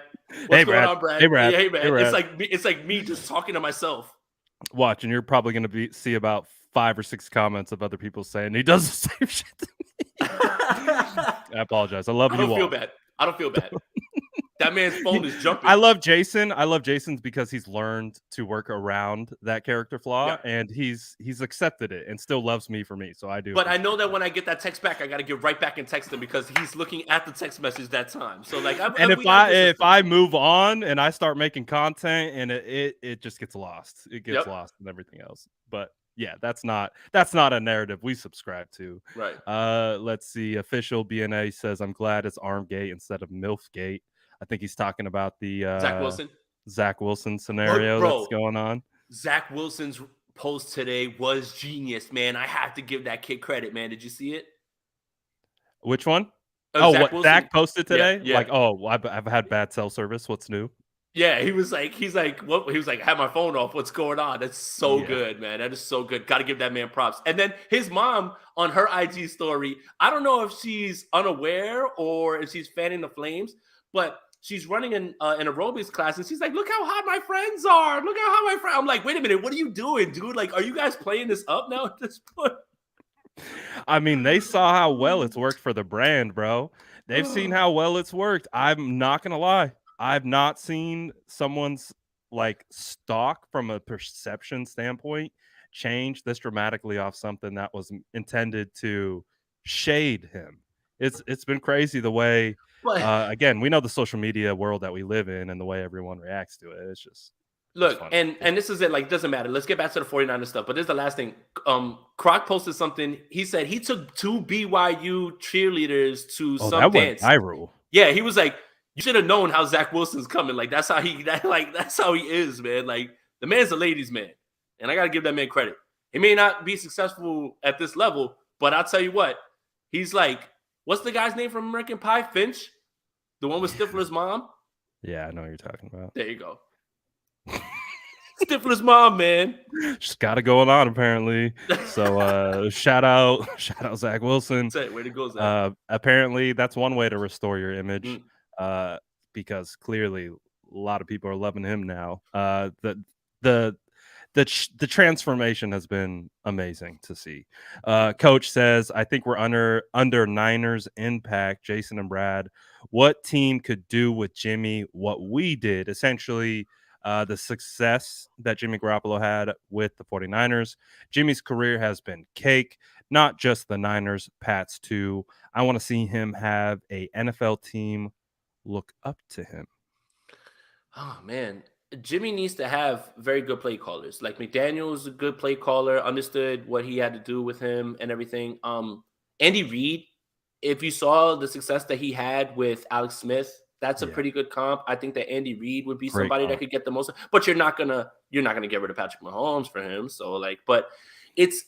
What's going on, Brad? Hey, Brad. Hey, man. Hey, Brad. It's like me just talking to myself. Watch, and you're probably going to see about 5 or 6 comments of other people saying he does the same shit to me. I apologize. I love you all. I don't feel bad. That man's phone is jumping. I love Jason. I love Jason's because he's learned to work around that character flaw, and he's accepted it and still loves me for me. So I do. But I know that when I get that text back, I got to get right back and text him because he's looking at the text message that time. So like, if I move on and I start making content and it just gets lost, it gets lost and everything else. But yeah, that's not a narrative we subscribe to. Right. Let's see. Official BNA says I'm glad it's Armgate instead of Milfgate. I think he's talking about the Zach Wilson scenario that's going on. Zach Wilson's post today was genius, man. I have to give that kid credit, man. Did you see it? Which one? Zach what Zach posted today? Yeah. Like, I've had bad cell service. What's new? Yeah, he's like, what? He was like, I had my phone off. What's going on? That's so good, man. That is so good. Got to give that man props. And then his mom on her IG story, I don't know if she's unaware or if she's fanning the flames, but she's running an aerobics class, and she's like, look how hot my friends are. Look how hot my friends. I'm like, wait a minute. What are you doing, dude? Like, are you guys playing this up now at this point? I mean, they saw how well it's worked for the brand, bro. They've seen how well it's worked. I'm not going to lie. I've not seen someone's like stock from a perception standpoint change this dramatically off something that was intended to shade him. It's been crazy the way, again, we know the social media world that we live in and the way everyone reacts to it. It's just look, and this is it. Like, doesn't matter. Let's get back to the 49ers stuff. But this is the last thing. Croc posted something. He said he took 2 BYU cheerleaders to some dance. I rule. Yeah, he was like, you should have known how Zach Wilson's coming. Like, that's how he is, man. Like, the man's a ladies' man. And I got to give that man credit. He may not be successful at this level, but I'll tell you what, he's like, what's the guy's name from American Pie? Finch? The one with Stifler's mom? Yeah, I know what you're talking about. There you go. Stifler's mom, man. She's got it going on, apparently. So shout out Zach Wilson. Way to go, Zach. Apparently, that's one way to restore your image. Because clearly a lot of people are loving him now. The transformation has been amazing to see. Coach says, I think we're under Niners impact. Jason and Brad, what team could do with Jimmy what we did? Essentially, the success that Jimmy Garoppolo had with the 49ers. Jimmy's career has been cake, not just the Niners, Pats too. I want to see him have a NFL team look up to him. Oh, man. Jimmy needs to have very good play callers. Like, McDaniel is a good play caller, understood what he had to do with him and everything. Andy Reid, if you saw the success that he had with Alex Smith, that's a pretty good comp. I think that Andy Reid would be somebody that could get the most, but you're not gonna get rid of Patrick Mahomes for him. So like, but it's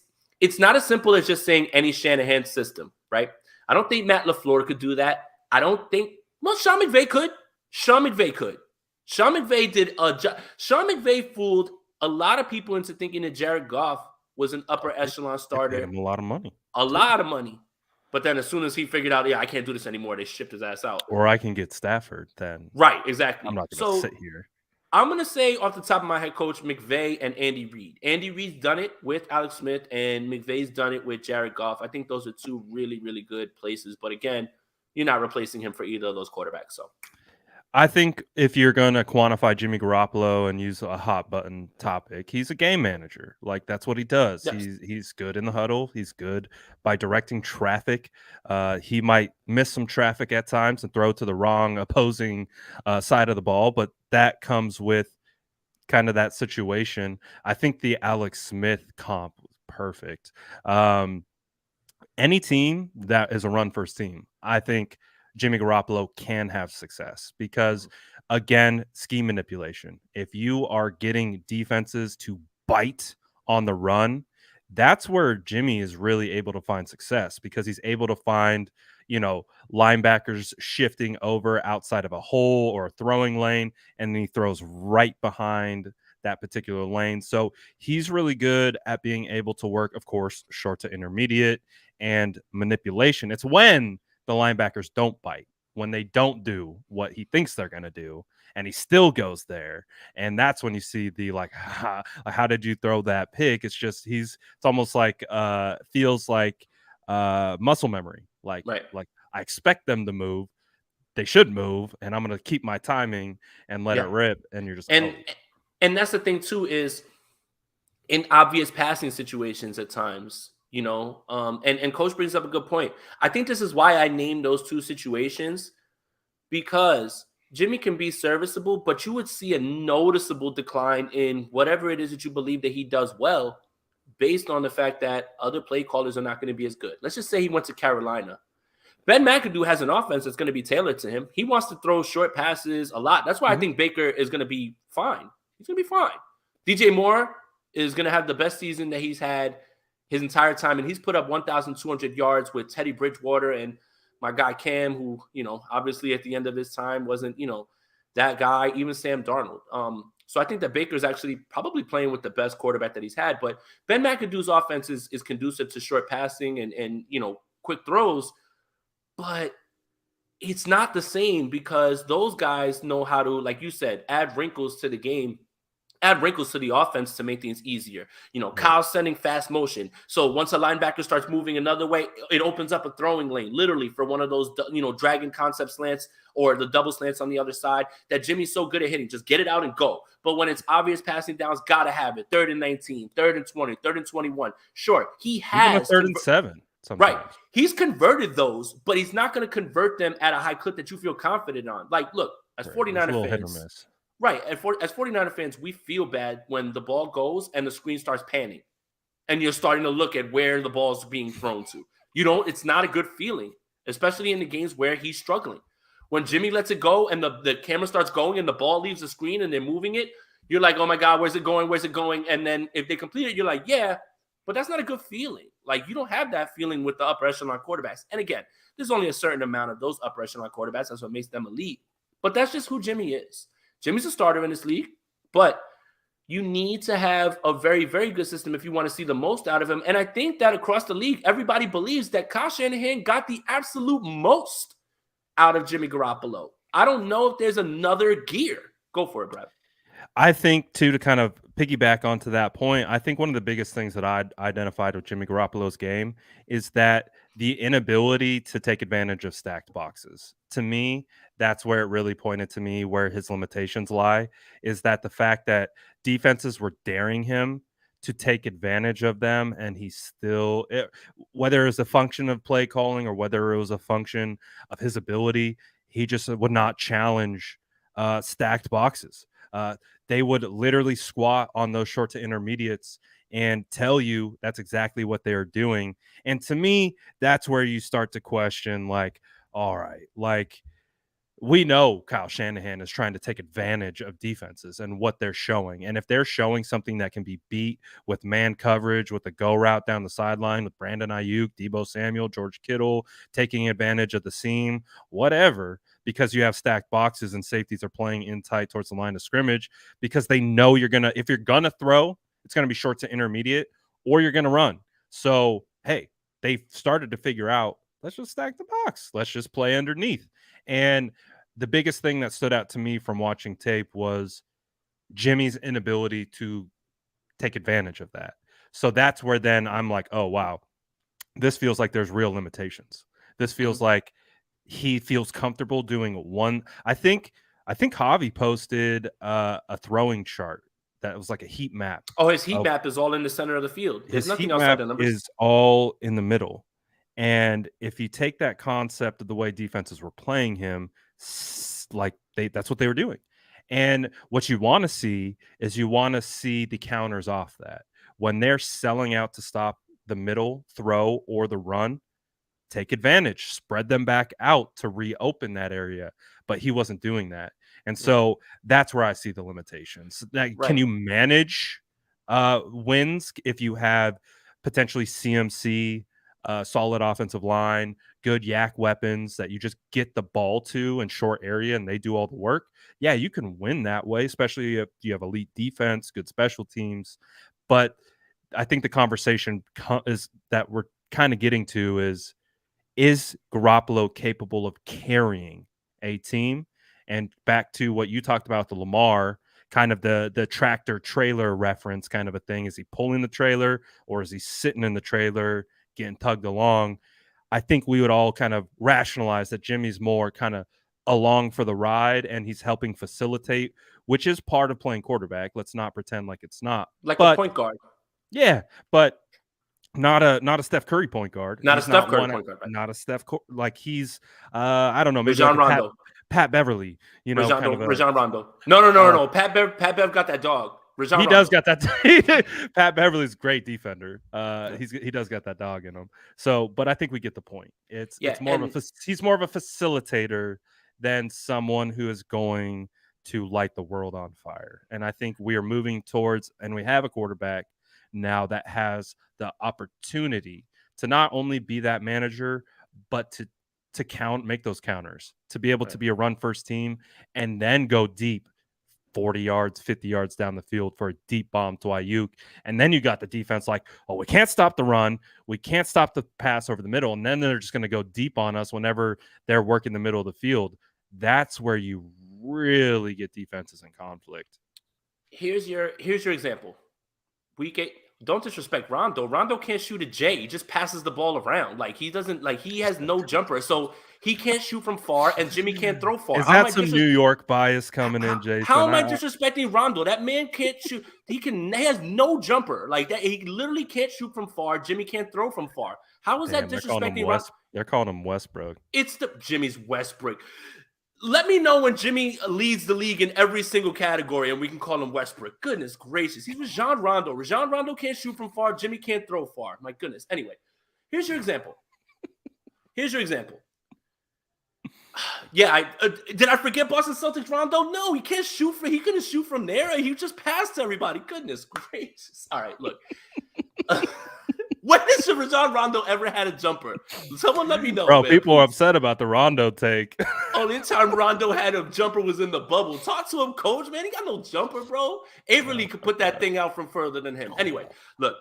not as simple as just saying any Shanahan system, right? I don't think Matt LaFleur could do that. I don't think Well, Sean McVay could. Sean McVay could. Sean McVay did a job. Sean McVay fooled a lot of people into thinking that Jared Goff was an upper echelon They paid starter, him a lot of money a too. lot of money. But then as soon as he figured out, yeah, I can't do this anymore, they shipped his ass out. Or I can get Stafford, then Right, I'm exactly. not gonna So sit here. I'm gonna say off the top of my head, Coach McVay and Andy Reid. Andy Reid's done it with Alex Smith, and McVay's done it with Jared Goff. I think those are two really, really good places. But again, you're not replacing him for either of those quarterbacks. So I think if you're gonna quantify Jimmy Garoppolo and use a hot button topic, he's a game manager. Like that's what he does. yes, He's good in the huddle. He's good by directing traffic. He might miss some traffic at times and throw to the wrong opposing side of the ball, but that comes with kind of that situation. I think the Alex Smith comp was perfect. Any team that is a run first team, I think Jimmy Garoppolo can have success because, again, scheme manipulation. If you are getting defenses to bite on the run, that's where Jimmy is really able to find success because he's able to find, linebackers shifting over outside of a hole or a throwing lane, and then he throws right behind that particular lane. So he's really good at being able to work, of course, short to intermediate and manipulation. It's when the linebackers don't bite, when they don't do what he thinks they're going to do, and he still goes there. And that's when you see the how did you throw that pick? It's almost like feels like muscle memory. right. Like I expect them to move. They should move, and I'm going to keep my timing and let it Yeah. rip. And you're just And and that's the thing too, is in obvious passing situations at times, and coach brings up a good point. I think this is why I named those two situations, because Jimmy can be serviceable, but you would see a noticeable decline in whatever it is that you believe that he does well, based on the fact that other play callers are not going to be as good. Let's just say he went to Carolina. Ben McAdoo has an offense that's going to be tailored to him. He wants to throw short passes a lot. That's why I think Baker is going to be fine. He's going to be fine. DJ Moore is going to have the best season that he's had his entire time, and he's put up 1,200 yards with Teddy Bridgewater and my guy Cam, who, obviously at the end of his time wasn't, that guy, even Sam Darnold. So I think that Baker's actually probably playing with the best quarterback that he's had. But Ben McAdoo's offense is conducive to short passing and quick throws. But it's not the same because those guys know how to, like you said, add wrinkles to the game, add wrinkles to the offense to make things easier. Right. Kyle's sending fast motion. So once a linebacker starts moving another way, it opens up a throwing lane, literally for one of those, dragon concept slants or the double slants on the other side that Jimmy's so good at hitting. Just get it out and go. But when it's obvious passing downs, got to have it. 3rd and 19, 3rd and 20, 3rd and 21. Sure, he has. Even a 3rd and 7. Sometimes. Right. He's converted those, but he's not going to convert them at a high clip that you feel confident on. Like, look, as 49er fans, right, as 49er fans, we feel bad when the ball goes and the screen starts panning and you're starting to look at where the ball's being thrown to. It's not a good feeling, especially in the games where he's struggling. When Jimmy lets it go and the camera starts going and the ball leaves the screen and they're moving it, you're like, oh my God, where's it going? Where's it going? And then if they complete it, you're like, yeah, but that's not a good feeling. Like, you don't have that feeling with the upper echelon quarterbacks. And again, there's only a certain amount of those upper echelon quarterbacks. That's what makes them elite. But that's just who Jimmy is. Jimmy's a starter in this league, but you need to have a very, very good system if you want to see the most out of him. And I think that across the league, everybody believes that Kyle Shanahan got the absolute most out of Jimmy Garoppolo. I don't know if there's another gear. Go for it, Brad. I think, too, to kind of piggyback onto that point, I think one of the biggest things that I identified with Jimmy Garoppolo's game is that the inability to take advantage of stacked boxes. To me, that's where it really pointed to me where his limitations lie, is that the fact that defenses were daring him to take advantage of them, and he still, whether it was a function of play calling or whether it was a function of his ability, he just would not challenge stacked boxes. They would literally squat on those short to intermediates and tell you that's exactly what they're doing. And to me, that's where you start to question, like, all right, like, we know Kyle Shanahan is trying to take advantage of defenses and what they're showing. And if they're showing something that can be beat with man coverage, with a go route down the sideline with Brandon Ayuk, Deebo Samuel, George Kittle, taking advantage of the seam, whatever, because you have stacked boxes and safeties are playing in tight towards the line of scrimmage because they know if you're going to throw, it's going to be short to intermediate or you're going to run. So, hey, they started to figure out, let's just stack the box. Let's just play underneath. And the biggest thing that stood out to me from watching tape was Jimmy's inability to take advantage of that. So that's where then I'm like, oh, wow, this feels like there's real limitations. This feels like he feels comfortable doing one. I think Javi posted a throwing chart that was like a heat map. Oh, his heat map is all in the center of the field. There's nothing outside the numbers. Is all in the middle. And if you take that concept of the way defenses were playing him, like that's what they were doing. And what you want to see is the counters off that. When they're selling out to stop the middle throw or the run, take advantage, spread them back out to reopen that area. But he wasn't doing that. And so that's where I see the limitations. Can you manage wins if you have potentially CMC, solid offensive line, good yak weapons that you just get the ball to in short area and they do all the work? Yeah, you can win that way, especially if you have elite defense, good special teams. But I think the conversation is that we're kind of getting to is Garoppolo capable of carrying a team? And back to what you talked about, the Lamar, kind of the tractor trailer reference kind of a thing. Is he pulling the trailer or is he sitting in the trailer getting tugged along? I think we would all kind of rationalize that Jimmy's more kind of along for the ride and he's helping facilitate, which is part of playing quarterback. Let's not pretend like it's not. Like a point guard. Yeah, but not a Steph Curry point guard. Not a Steph Curry point guard. Not a Steph. Like he's I don't know. Maybe Rajon Rondo. Pat Beverly. You know, Rajon Rondo. No. Pat Bev got that dog. He does got that. Pat Beverly's a great defender. He does got that dog in him. So, but I think we get the point. It's more of he's more of a facilitator than someone who is going to light the world on fire. And I think we are moving towards, and we have a quarterback now that has the opportunity to not only be that manager, but to make those counters, to be able to be a run first team and then go deep 40 yards, 50 yards down the field for a deep bomb to Ayuk. And then you got the defense like, oh, we can't stop the run. We can't stop the pass over the middle. And then they're just going to go deep on us whenever they're working the middle of the field. That's where you really get defenses in conflict. Here's your example. Don't disrespect Rondo. Rondo can't shoot a J. He just passes the ball around. Like he has no jumper. So he can't shoot from far and Jimmy can't throw far. Is that some New York bias coming in, Jason? How am I disrespecting Rondo? That man can't shoot. He has no jumper. Like that, he literally can't shoot from far. Jimmy can't throw from far. How is that disrespecting Rondo? They're calling him Westbrook. It's Jimmy's Westbrook. Let me know when Jimmy leads the league in every single category and we can call him Westbrook. Goodness gracious. He's Rajon Rondo. Rajon Rondo can't shoot from far. Jimmy can't throw far. My goodness. Anyway, here's your example. Yeah, did I forget Boston Celtics Rondo? No, he can't shoot he couldn't shoot from there. He just passed to everybody. Goodness gracious. All right, look. When has Rajon Rondo ever had a jumper? Someone let me know. Bro, man, people are upset about the Rondo take. Only time Rondo had a jumper was in the bubble. Talk to him, coach, man. He got no jumper, bro. Avery could put that thing out from further than him. Anyway, look.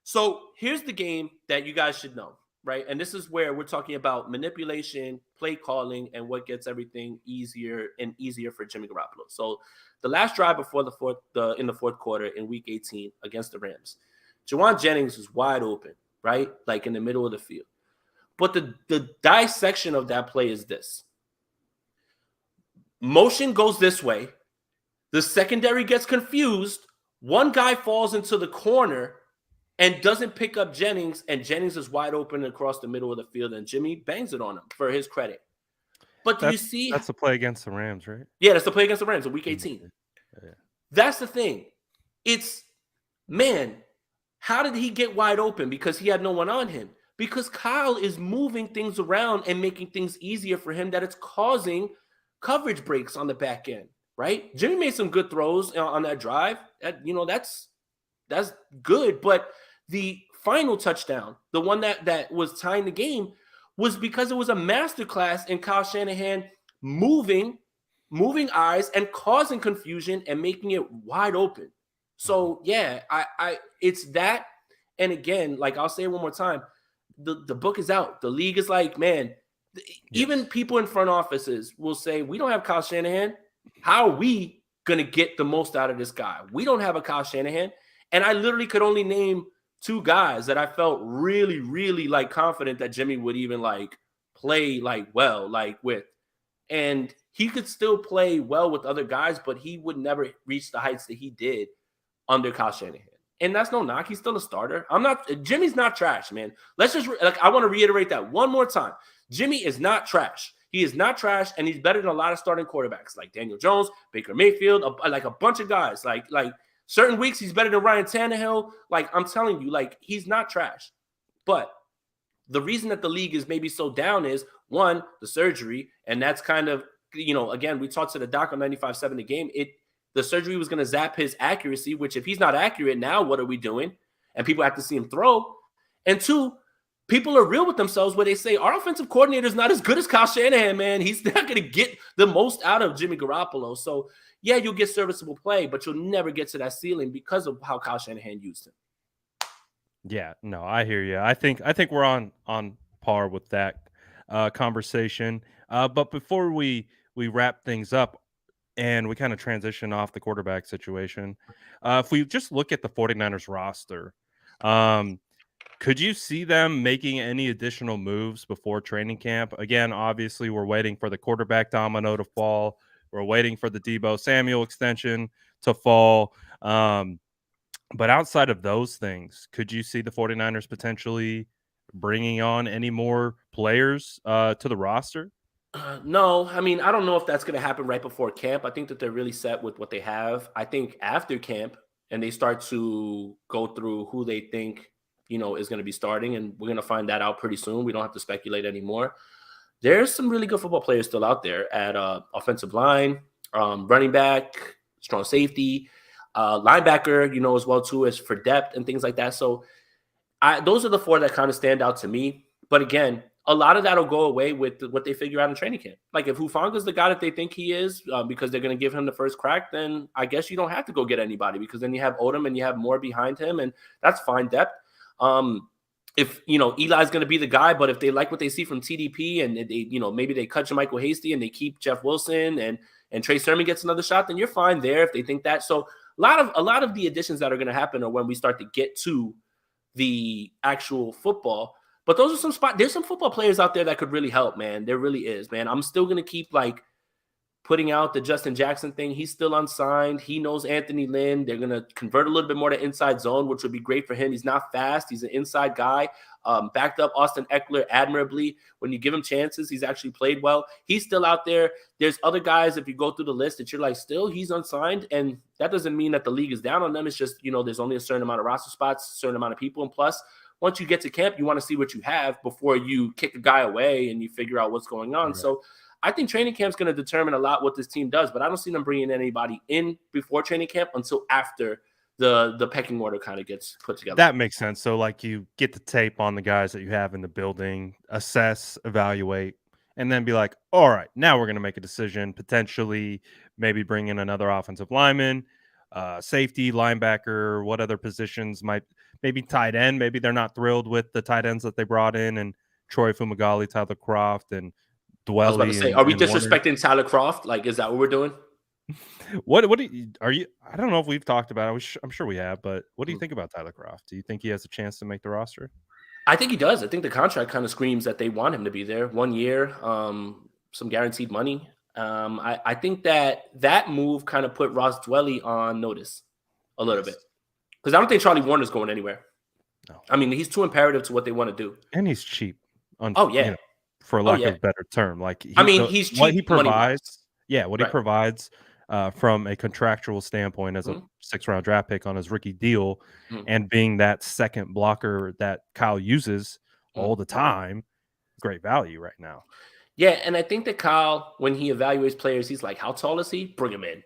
So here's the game that you guys should know, right? And this is where we're talking about manipulation, play calling, and what gets everything easier and easier for Jimmy Garoppolo. So the last drive before in the fourth quarter in Week 18 against the Rams, Juwan Jennings was wide open, right? Like in the middle of the field. But the dissection of that play is this. Motion goes this way. The secondary gets confused. One guy falls into the corner and doesn't pick up Jennings, and Jennings is wide open across the middle of the field, and Jimmy bangs it on him for his credit. But you see? That's the play against the Rams, right? Yeah, that's the play against the Rams in Week 18. Yeah. That's the thing. Man, how did he get wide open? Because he had no one on him. Because Kyle is moving things around and making things easier for him that it's causing coverage breaks on the back end, right? Jimmy made some good throws on that drive. That's good. But the final touchdown, the one that was tying the game, was because it was a masterclass in Kyle Shanahan moving eyes and causing confusion and making it wide open. So yeah, I it's that. And again, like I'll say it one more time, the book is out. The league is like, man, even people in front offices will say, we don't have Kyle Shanahan. How are we gonna get the most out of this guy? We don't have a Kyle Shanahan. And I literally could only name 2 guys that I felt really, really like confident that Jimmy would even like play like well, like with. And he could still play well with other guys, but he would never reach the heights that he did under Kyle Shanahan. And that's no knock. He's still a starter. Jimmy's not trash, man. Let's just, like, I want to reiterate that one more time. Jimmy is not trash. He is not trash, and he's better than a lot of starting quarterbacks like Daniel Jones, Baker Mayfield, like a bunch of guys. Like certain weeks he's better than Ryan Tannehill. Like, I'm telling you, like, he's not trash. But the reason that the league is maybe so down is, one, the surgery, and that's kind of, again, we talked to the doc on 95.7 The Game. The surgery was going to zap his accuracy, which if he's not accurate now, what are we doing? And people have to see him throw. And 2, people are real with themselves where they say, our offensive coordinator is not as good as Kyle Shanahan, man. He's not going to get the most out of Jimmy Garoppolo. So, yeah, you'll get serviceable play, but you'll never get to that ceiling because of how Kyle Shanahan used him. Yeah, no, I hear you. I think we're on par with that conversation. But before we wrap things up and we kind of transition off the quarterback situation, if we just look at the 49ers roster, could you see them making any additional moves before training camp? Again, obviously, we're waiting for the quarterback domino to fall. We're waiting for the Deebo Samuel extension to fall. But outside of those things, could you see the 49ers potentially bringing on any more players to the roster? No, I mean, I don't know if that's going to happen right before camp. I think that they're really set with what they have. I think after camp and they start to go through who they think, is going to be starting, and we're going to find that out pretty soon. We don't have to speculate anymore. There's some really good football players still out there at offensive line, running back, strong safety, linebacker, as well too, as for depth and things like that. So those are the 4 that kind of stand out to me. But again, a lot of that will go away with what they figure out in training camp. Like if Hufanga's the guy that they think he is because they're going to give him the first crack, then I guess you don't have to go get anybody because then you have Odom and you have more behind him, and that's fine depth. If, Eli's going to be the guy, but if they like what they see from TDP and they, maybe they cut Jermichael Hasty and they keep Jeff Wilson and Trey Sermon gets another shot, then you're fine there if they think that. So a lot of the additions that are going to happen are when we start to get to the actual football. But those are some spots. There's some football players out there that could really help, man. There really is, man. I'm still going to keep putting out the Justin Jackson thing. He's still unsigned. He knows Anthony Lynn. They're going to convert a little bit more to inside zone, which would be great for him. He's not fast. He's an inside guy. Backed up Austin Eckler admirably. When you give him chances, he's actually played well. He's still out there. There's other guys, if you go through the list, that you're like, still, he's unsigned. And that doesn't mean that the league is down on them. It's just, there's only a certain amount of roster spots, a certain amount of people. And plus, once you get to camp, you want to see what you have before you kick a guy away and you figure out what's going on. Right. So I think training camp is going to determine a lot what this team does, but I don't see them bringing anybody in before training camp until after the pecking order kind of gets put together. That makes sense. So you get the tape on the guys that you have in the building, assess, evaluate, and then be like, all right, now we're going to make a decision, potentially maybe bring in another offensive lineman, safety, linebacker, what other positions maybe tight end. Maybe they're not thrilled with the tight ends that they brought in, and Troy Fumagalli, Tyler Croft, and Dwelly. I was about to say, are we disrespecting Tyler Croft? Like, is that what we're doing? What are you? I don't know if we've talked about it. I'm sure we have, but what do you think about Tyler Croft? Do you think he has a chance to make the roster? I think he does. I think the contract kind of screams that they want him to be there. 1 year, some guaranteed money. I think that move kind of put Ross Dwelly on notice a little bit, because I don't think Charlie Warner's going anywhere. No. I mean, he's too imperative to what they want to do, and he's cheap. For lack of a better term, he's cheap. What he provides. Yeah, what he provides from a contractual standpoint as a 6th-round draft pick on his rookie deal, and being that second blocker that Kyle uses all the time, great value right now. Yeah, and I think that Kyle, when he evaluates players, he's like, how tall is he? Bring him in.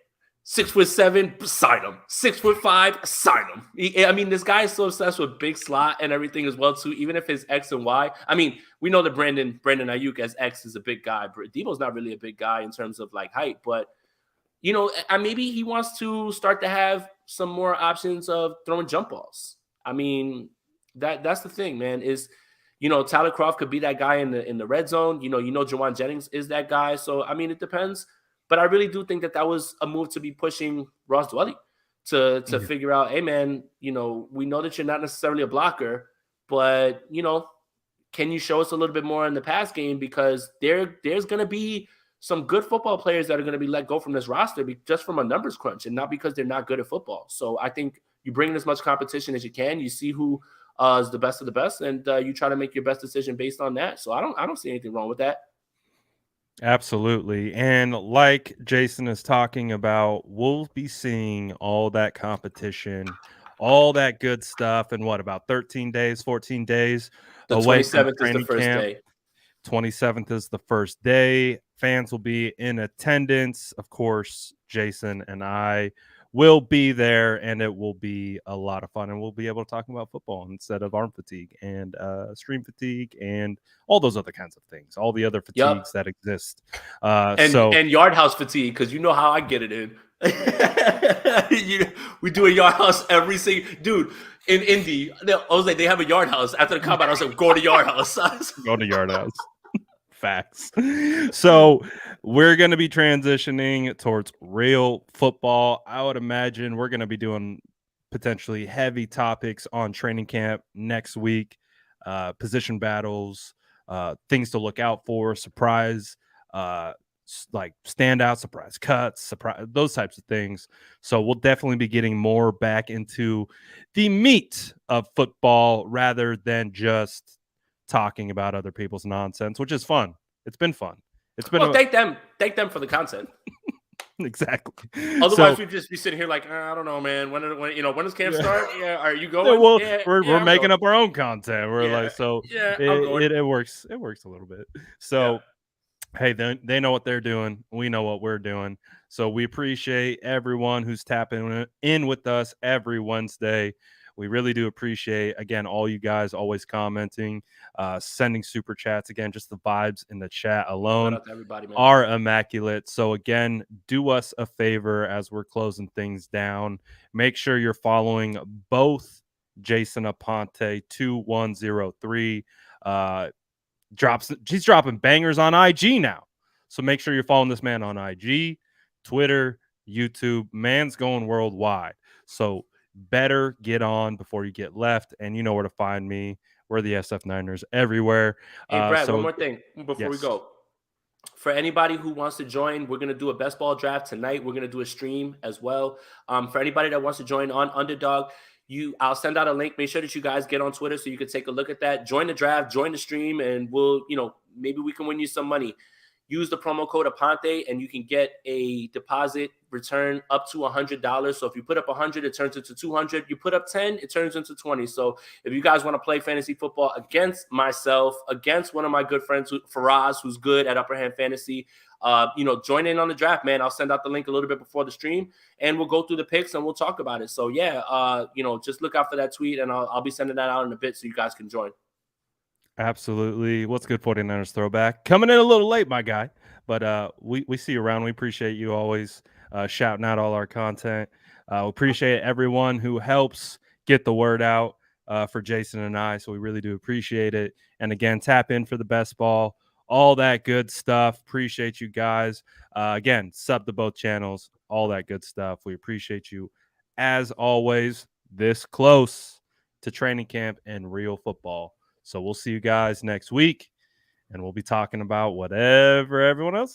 6'7", sign him. 6'5", sign him. I mean, this guy is so obsessed with big slot and everything as well too. Even if his X and Y, I mean, we know that Brandon Ayuk as X is a big guy. Debo's not really a big guy in terms of like height, but maybe he wants to start to have some more options of throwing jump balls. I mean, that's the thing, man. Is Tyler Kroft could be that guy in the red zone. Jawan Jennings is that guy. So I mean, it depends. But I really do think that was a move to be pushing Ross Dwelly to figure out, hey man, we know that you're not necessarily a blocker, but can you show us a little bit more in the pass game, because there's going to be some good football players that are going to be let go from this roster just from a numbers crunch, and not because they're not good at football. So I think you bring in as much competition as you can. You see who is the best of the best, and you try to make your best decision based on that. So I don't see anything wrong with that. Absolutely. And like Jason is talking about, we'll be seeing all that competition, all that good stuff in about 13 days, 14 days The away from 27th is the training first camp. day. 27th is the first day. Fans will be in attendance. Of course, Jason and I will be there, and it will be a lot of fun, and we'll be able to talk about football instead of arm fatigue and stream fatigue and all those other kinds of things, all the other fatigues that exist. And yard house fatigue, because you know how I get it in. We do a yard house every single dude in Indy. I was like, they have a yard house after the combine. I was like, go to yard house. Go to yard house. Facts. So we're going to be transitioning towards real football. I would imagine we're going to be doing potentially heavy topics on training camp next week, position battles, things to look out for, surprise, like standout, surprise cuts, surprise, those types of things. So we'll definitely be getting more back into the meat of football rather than just talking about other people's nonsense, which is fun. It's been fun. It's been thank them for the content. Exactly. Otherwise, we'd just be sitting here like, I don't know, man. When does camp start? Yeah, are you going? Well, yeah, we're making up our own content. We're like, so it works. It works a little bit. So hey, they know what they're doing. We know what we're doing. So we appreciate everyone who's tapping in with us every Wednesday. We really do appreciate, again, all you guys always commenting, sending super chats. Again, just the vibes in the chat alone are immaculate. So again, do us a favor as we're closing things down. Make sure you're following both Jason Aponte 2103. He's dropping bangers on IG now. So make sure you're following this man on IG, Twitter, YouTube. Man's going worldwide. So better get on before you get left, and you know where to find me. We're the SF Niners everywhere. Hey, Brad, one more thing before we go. For anybody who wants to join, we're going to do a best ball draft tonight. We're going to do a stream as well. For anybody that wants to join on Underdog, I'll send out a link. Make sure that you guys get on Twitter so you can take a look at that. Join the draft, join the stream, and we'll, maybe we can win you some money. Use the promo code Aponte, and you can get a deposit return up to $100. So if you put up 100, it turns into 200. You put up 10, it turns into 20. So if you guys want to play fantasy football against myself, against one of my good friends, Faraz, who's good at Upper Hand Fantasy, join in on the draft, man. I'll send out the link a little bit before the stream, and we'll go through the picks and we'll talk about it. So just look out for that tweet, and I'll be sending that out in a bit so you guys can join. Absolutely. What's good, 49ers throwback? Coming in a little late, my guy. But we see you around. We appreciate you always shouting out all our content. We appreciate everyone who helps get the word out for Jason and I. So we really do appreciate it. And again, tap in for the best ball, all that good stuff. Appreciate you guys. Again, sub to both channels, all that good stuff. We appreciate you as always, this close to training camp and real football. So we'll see you guys next week, and we'll be talking about whatever everyone else